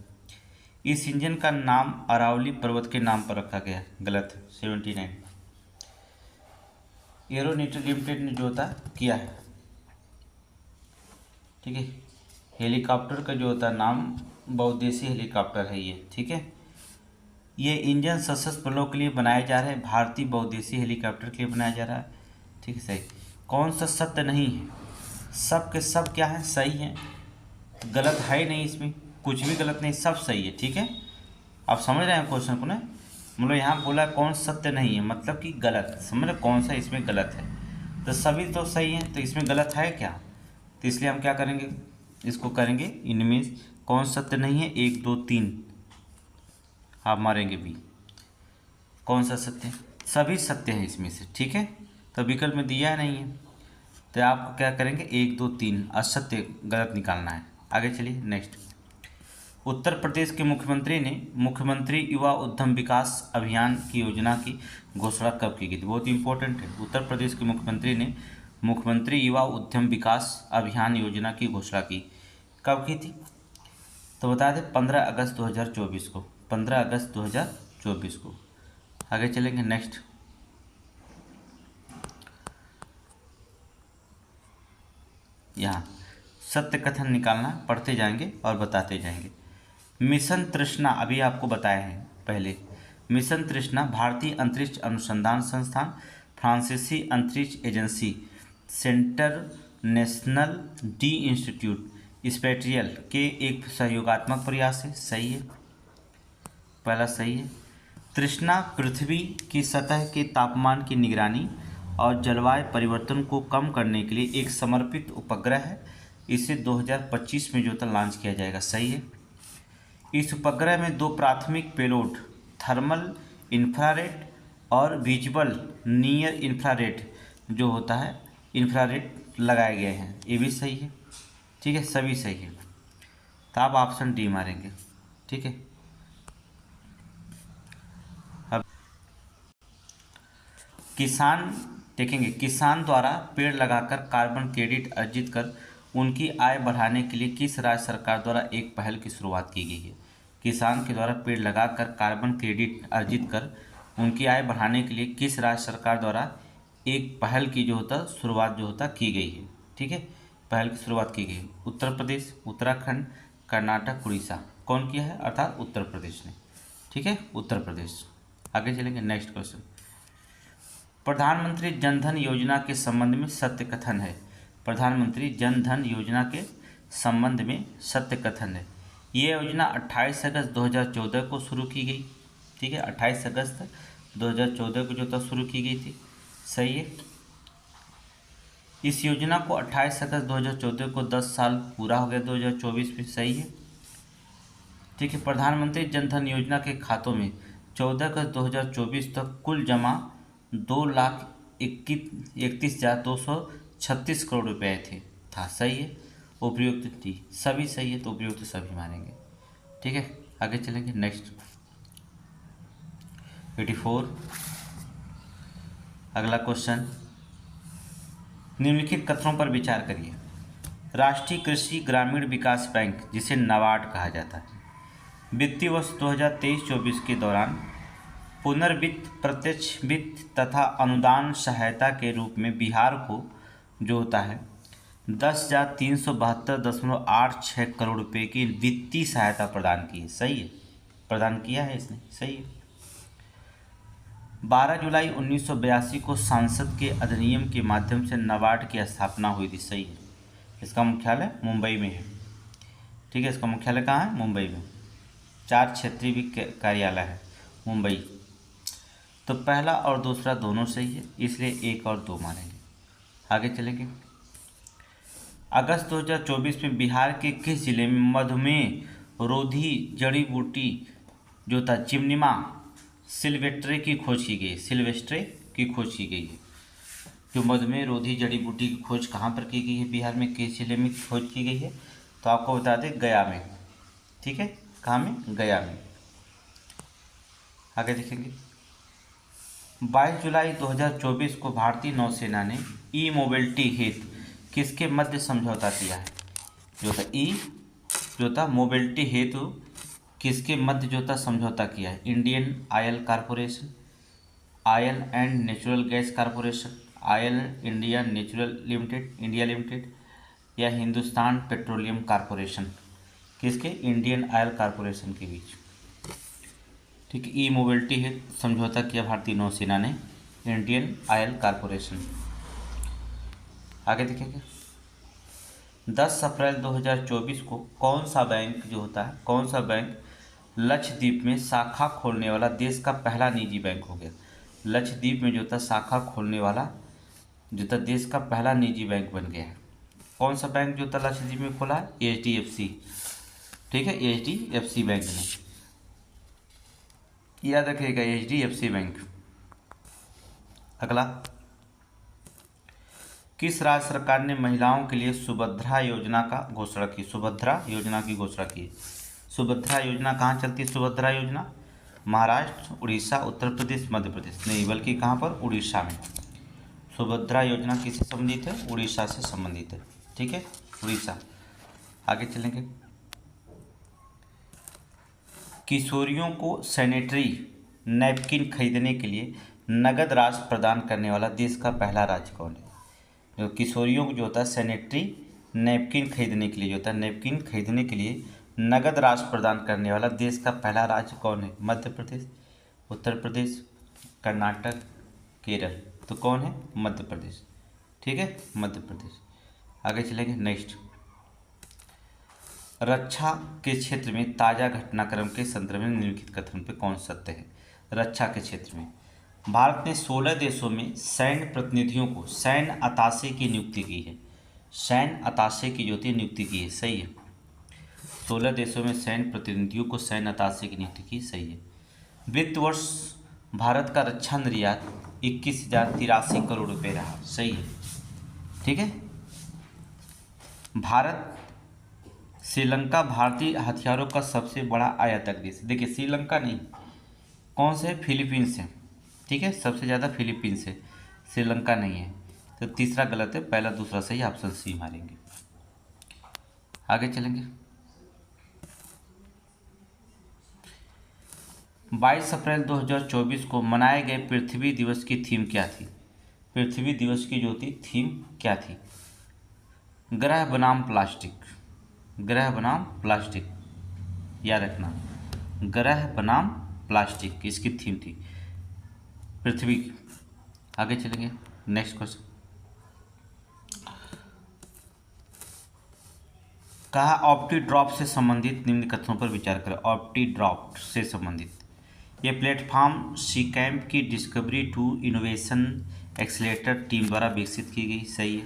इस इंजन का नाम अरावली पर्वत के नाम पर रखा गया है। गलत है। 79, एरोनॉटिक्स लिमिटेड ने जो होता किया है। ठीक है, हेलीकॉप्टर का जो होता है नाम बहुउद्देशीय हेलीकॉप्टर है ये। ठीक है, ये इंजन सशस्त्र बलों के लिए बनाए जा रहे हैं, भारतीय बहुउद्देशीय हेलीकॉप्टर के लिए बनाया जा रहा है। ठीक है, सही। कौन सा सत्य नहीं है। सब के सब क्या है, सही है, गलत है ही नहीं, इसमें कुछ भी गलत नहीं, सब सही है। ठीक है, आप समझ रहे हैं क्वेश्चन को ना। मतलब यहाँ बोला कौन सत्य नहीं है, मतलब कि गलत, समझ रहे कौन सा इसमें गलत है। तो सभी तो सही है, तो इसमें गलत है क्या। तो इसलिए हम क्या करेंगे, इसको करेंगे इनमें कौन सत्य नहीं है, 1 2 3 आप मारेंगे बी। कौन सा सत्य है, सभी सत्य है इसमें से। ठीक है, तो विकल्प में दिया नहीं है, तो आपको क्या करेंगे 1 2 3 असत्य गलत निकालना है। आगे चलिए। नेक्स्ट, उत्तर प्रदेश के मुख्यमंत्री ने मुख्यमंत्री युवा उद्यम विकास अभियान की योजना की घोषणा कब की गई थी। बहुत इंपॉर्टेंट है। उत्तर प्रदेश के मुख्यमंत्री ने मुख्यमंत्री युवा उद्यम विकास अभियान योजना की घोषणा की, कब की थी। तो बता दें 15 अगस्त 2024 को, 15 अगस्त 2024 को। आगे चलेंगे। नेक्स्ट, यहाँ सत्य कथन निकालना, पढ़ते जाएंगे और बताते जाएंगे। मिशन तृष्णा अभी आपको बताए हैं पहले। मिशन तृष्णा भारतीय अंतरिक्ष अनुसंधान संस्थान, फ्रांसीसी अंतरिक्ष agency, centre national D institute spatial के एक सहयोगात्मक प्रयास है। सही है, पहला सही है। तृष्णा पृथ्वी की सतह के तापमान की निगरानी और जलवायु परिवर्तन को कम करने के लिए एक समर्पित उपग्रह है। इसे 2025 में जो था लॉन्च किया जाएगा। सही है। इस उपग्रह में 2 प्राथमिक पेलोड थर्मल इंफ्रारेड और विजुअल नियर इंफ्रारेड जो होता है इंफ्रारेड लगाए गए हैं। ये भी सही है। ठीक है, सभी सही है, तो आप ऑप्शन डी मारेंगे। ठीक है, अब किसान देखेंगे, किसान द्वारा पेड़ लगाकर कार्बन क्रेडिट अर्जित कर उनकी आय बढ़ाने के लिए किस राज्य सरकार द्वारा एक पहल की शुरुआत की गई है। किसान के द्वारा पेड़ लगाकर कार्बन क्रेडिट अर्जित कर उनकी आय बढ़ाने के लिए किस राज्य सरकार द्वारा एक पहल की जो होता शुरुआत जो होता की गई है। ठीक है, पहल की शुरुआत की गई। उत्तर प्रदेश, उत्तराखंड, कर्नाटक, उड़ीसा। कौन किया है, अर्थात उत्तर प्रदेश ने। ठीक है, उत्तर प्रदेश। आगे चलेंगे, नेक्स्ट क्वेश्चन। प्रधानमंत्री जन धन योजना के संबंध में सत्य कथन है। प्रधानमंत्री जन धन योजना के संबंध में सत्य कथन है। ये योजना 28 अगस्त 2014 को शुरू की गई। ठीक है, 28 अगस्त 2014 को जो था शुरू की गई थी। सही है। इस योजना को 28 अगस्त 2014 को 10 साल पूरा हो गया 2024 में। सही है। ठीक है। प्रधानमंत्री जन धन योजना के खातों में 14 अगस्त 2024 तक कुल जमा 2,31,236 करोड़ रुपए था। सही है। उपयुक्त थी, सभी सही है, तो उपयुक्त सभी मानेंगे। ठीक है, आगे चलेंगे, नेक्स्ट 84। अगला क्वेश्चन, निम्नलिखित कथनों पर विचार करिए। राष्ट्रीय कृषि ग्रामीण विकास बैंक, जिसे नाबार्ड कहा जाता है, वित्तीय वर्ष 2023-24 के दौरान पुनर्वित्त, प्रत्यक्ष वित्त तथा अनुदान सहायता के रूप में बिहार को जो होता है 10,372.86 करोड़ रुपए की वित्तीय सहायता प्रदान की है। सही है, प्रदान किया है इसने। सही है। 12 जुलाई 1982 को संसद के अधिनियम के माध्यम से नाबार्ड की स्थापना हुई थी। सही है। इसका मुख्यालय मुंबई में है। ठीक है, इसका मुख्यालय कहाँ है, मुंबई में। 4 क्षेत्रीय भी कार्यालय है मुंबई। तो पहला और दूसरा दोनों सही है, इसलिए 1 और 2 मानेंगे। आगे चलेंगे। अगस्त 2024 में बिहार के किस जिले में मधुमेह रोधी जड़ी बूटी जो था चिमनिमा सिल्वेस्ट्रे की खोज की गई। सिल्वेस्ट्रे की खोज की गई है। जो मधुमेह रोधी जड़ी बूटी की खोज कहाँ पर की गई है, बिहार में किस जिले में खोज की गई है, तो आपको बता दें गया में। ठीक है, कहाँ में, गया में। आगे देखेंगे। 22 जुलाई 2024 को भारतीय नौसेना ने ई मोबिलिटी हेतु किसके मध्य समझौता किया है। जो था ई जो था मोबिलिटी हेतु किसके मध्य जो था समझौता किया है। Indian oil corporation, oil and natural gas corporation, oil India natural limited India limited, या हिंदुस्तान पेट्रोलियम कॉरपोरेशन। किसके, इंडियन ऑयल कॉरपोरेशन के बीच। ठीक है, ई मोबिलिटी है समझौता किया भारतीय नौसेना ने इंडियन ऑयल कॉरपोरेशन। आगे देखेंगे। 10 अप्रैल 2024 को कौन सा बैंक जो होता है, कौन सा बैंक लक्षद्वीप में शाखा खोलने वाला देश का पहला निजी बैंक हो गया। लक्षद्वीप में जो था शाखा खोलने वाला जो था देश का पहला निजी बैंक बन गया है। कौन सा बैंक जो था लक्षद्वीप में खोला है, HDFC। ठीक है, HDFC बैंक ने, याद रखिएगा, HDFC बैंक। अगला, किस राज्य सरकार ने महिलाओं के लिए सुभद्रा योजना का घोषणा की। सुभद्रा योजना की घोषणा की। सुभद्रा योजना कहाँ चलती है, सुभद्रा योजना महाराष्ट्र, उड़ीसा, उत्तर प्रदेश, मध्य प्रदेश नहीं, बल्कि कहाँ पर, उड़ीसा में। सुभद्रा योजना किससे संबंधित है, उड़ीसा से संबंधित है। ठीक है, उड़ीसा। आगे चलेंगे। किशोरियों को सैनिटरी नैपकिन खरीदने के लिए नगद राशि प्रदान करने वाला देश का पहला राज्य कौन है। जो किशोरियों को जो होता है सैनिटरी नैपकिन खरीदने के लिए जो होता है नैपकिन खरीदने के लिए नगद राशि प्रदान करने वाला देश का पहला राज्य कौन है। मध्य प्रदेश, उत्तर प्रदेश, कर्नाटक, केरल। तो कौन है, मध्य प्रदेश। ठीक है, मध्य प्रदेश। आगे चलेंगे, नेक्स्ट। रक्षा के क्षेत्र में ताज़ा घटनाक्रम के संदर्भ में निम्नलिखित कथन पे कौन सत्य है। रक्षा के क्षेत्र में भारत ने 16 देशों में सैन्य प्रतिनिधियों को सैन्य अताशे की नियुक्ति की है। सैन्य अताशे की जो थी नियुक्ति की है। सही है, 16 देशों में सैन्य प्रतिनिधियों को सैन्य अताशे की नियुक्ति की। सही है। वित्त वर्ष भारत का रक्षा निर्यात 21,083 करोड़ रुपए रहा। सही है। ठीक है। भारत श्रीलंका भारतीय हथियारों का सबसे बड़ा आयातक देश। देखिए श्रीलंका नहीं, कौन से, फिलीपींस है। ठीक है, सबसे ज़्यादा फिलीपींस है, श्रीलंका नहीं है। तो तीसरा गलत है, पहला दूसरा सही, ऑप्शन सी मारेंगे। आगे चलेंगे। 22 अप्रैल 2024 को मनाए गए पृथ्वी दिवस की थीम क्या थी। पृथ्वी दिवस की जो थी थीम क्या थी। ग्रह बनाम प्लास्टिक, ग्रह बनाम प्लास्टिक। याद रखना। ग्रह बनाम प्लास्टिक इसकी थीम थी, पृथ्वी। आगे चलेंगे, नेक्स्ट क्वेश्चन। कहा ऑप्टी ड्रॉप से संबंधित निम्न कथनों पर विचार करें। ऑप्टी ड्रॉप से संबंधित ये प्लेटफॉर्म सीकैम्प की discovery to innovation accelerator team द्वारा विकसित की गई, सही है।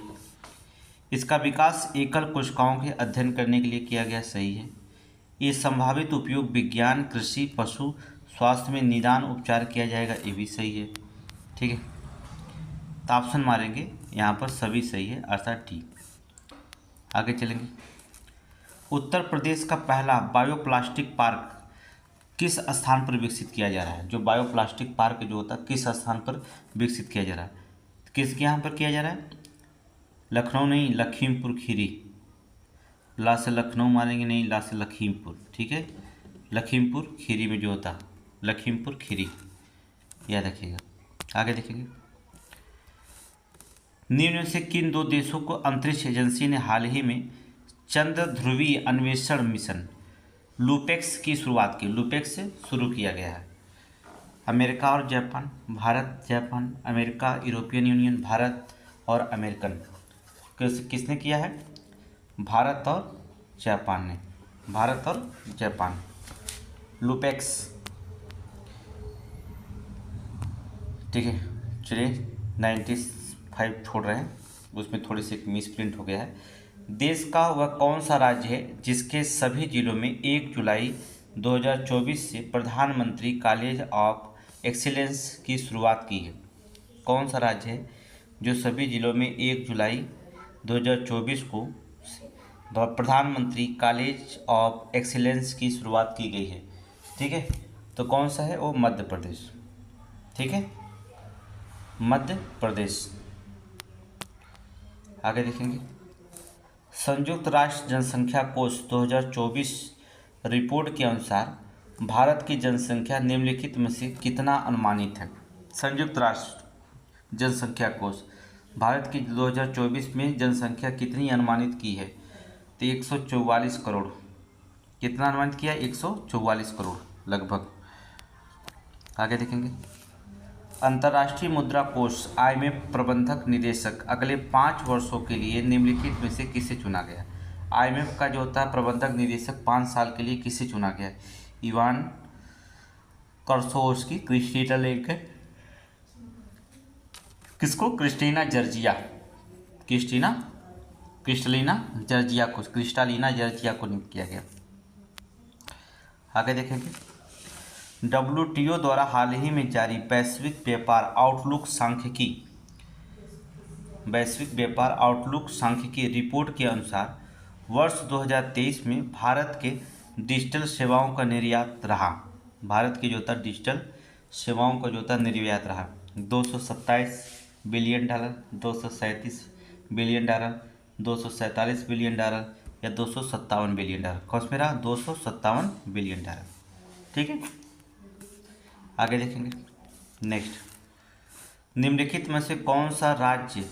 इसका विकास एकल कोशिकाओं के अध्ययन करने के लिए किया गया, सही है। ये संभावित उपयोग विज्ञान, कृषि, पशु स्वास्थ्य में निदान उपचार किया जाएगा, ये भी सही है। ठीक है, तो ऑप्शन मारेंगे यहाँ पर, सभी सही है, अर्थात डी। आगे चलेंगे। उत्तर प्रदेश का पहला बायोप्लास्टिक पार्क किस स्थान पर विकसित किया जा रहा है। जो बायोप्लास्टिक पार्क जो होता है किस स्थान पर विकसित किया जा रहा है, किसके यहाँ पर किया जा रहा है। लखनऊ नहीं, लखीमपुर खीरी। ला से लखनऊ मारेंगे नहीं, ला से लखीमपुर, ठीक है। लखीमपुर खीरी में जो होता है, लखीमपुर खीरी, याद रखिएगा। आगे देखेंगे। निम्न में से किन दो देशों को अंतरिक्ष एजेंसी ने हाल ही में चंद्र ध्रुवीय अन्वेषण मिशन लूपेक्स की शुरुआत की। लूपेक्स से शुरू किया गया है। अमेरिका और Japan, Bharat Japan, America, European union, Bharat और अमेरिकन। किसने किया है। भारत और जापान ने, भारत और जापान। लूपेक्स, ठीक है। चलिए 95 छोड़ रहे हैं, उसमें थोड़ी सी मिस प्रिंट हो गया है। देश का वह कौन सा राज्य है जिसके सभी जिलों में 1 जुलाई 2024 से प्रधानमंत्री कॉलेज ऑफ एक्सीलेंस की शुरुआत की है। कौन सा राज्य है जो सभी जिलों में 1 जुलाई 2024 को प्रधानमंत्री कॉलेज ऑफ एक्सीलेंस की शुरुआत की गई है। ठीक है, तो कौन सा है वो, मध्य प्रदेश। ठीक है, मध्य प्रदेश। आगे देखेंगे। संयुक्त राष्ट्र जनसंख्या कोष 2024 रिपोर्ट के अनुसार भारत की जनसंख्या निम्नलिखित में से कितना अनुमानित है। संयुक्त राष्ट्र जनसंख्या कोष भारत की 2024 में जनसंख्या कितनी अनुमानित की है, तो 144 करोड़। कितना अनुमानित किया, 144 करोड़ लगभग। आगे देखेंगे। अंतर्राष्ट्रीय मुद्रा कोष IMF प्रबंधक निदेशक अगले 5 वर्षों के लिए निम्नलिखित में से किसे चुना गया। IMF का जो होता है प्रबंधक निदेशक 5 साल के लिए किसे चुना गया। इवान कर्सोव्स्की, क्रिस्टीना लेकर, किसको, क्रिस्टीना जॉर्जिया, क्रिस्टलिना जॉर्जिया को, क्रिस्टालिना जॉर्जिया को नियुक्त किया गया। आगे देखेंगे। WTO द्वारा हाल ही में जारी वैश्विक व्यापार आउटलुक सांख्यिकी रिपोर्ट के अनुसार वर्ष 2023 में भारत के डिजिटल सेवाओं का निर्यात रहा। भारत की जो था डिजिटल सेवाओं का जो था निर्यात रहा 227 billion dollar, 237 billion dollar, 247 billion dollar या 257 बिलियन डॉलर। कौन में रहा, 257 बिलियन डॉलर। ठीक है, आगे देखेंगे। नेक्स्ट, निम्नलिखित में से कौन सा राज्य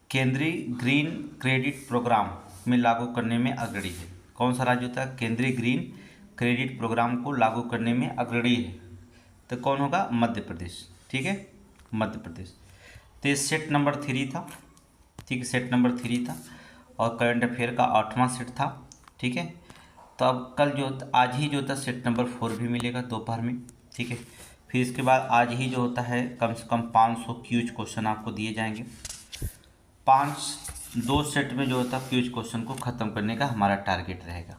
केंद्रीय ग्रीन क्रेडिट प्रोग्राम में लागू करने में अग्रणी है। कौन सा राज्य होता है केंद्रीय ग्रीन क्रेडिट प्रोग्राम को लागू करने में अग्रणी है, तो कौन होगा, मध्य प्रदेश। ठीक है, मध्य प्रदेश। तो ये सेट नंबर 3 था। ठीक है, सेट नंबर 3 था और करंट अफेयर का 8वां सेट था। ठीक है, तो अब कल जो आज ही जो था सेट नंबर 4 भी मिलेगा दोपहर में। ठीक है, फिर इसके बाद आज ही जो होता है कम से कम 500 क्यूज क्वेश्चन आपको दिए जाएंगे। 2 सेट में जो होता है क्यूज क्वेश्चन को ख़त्म करने का हमारा टारगेट रहेगा।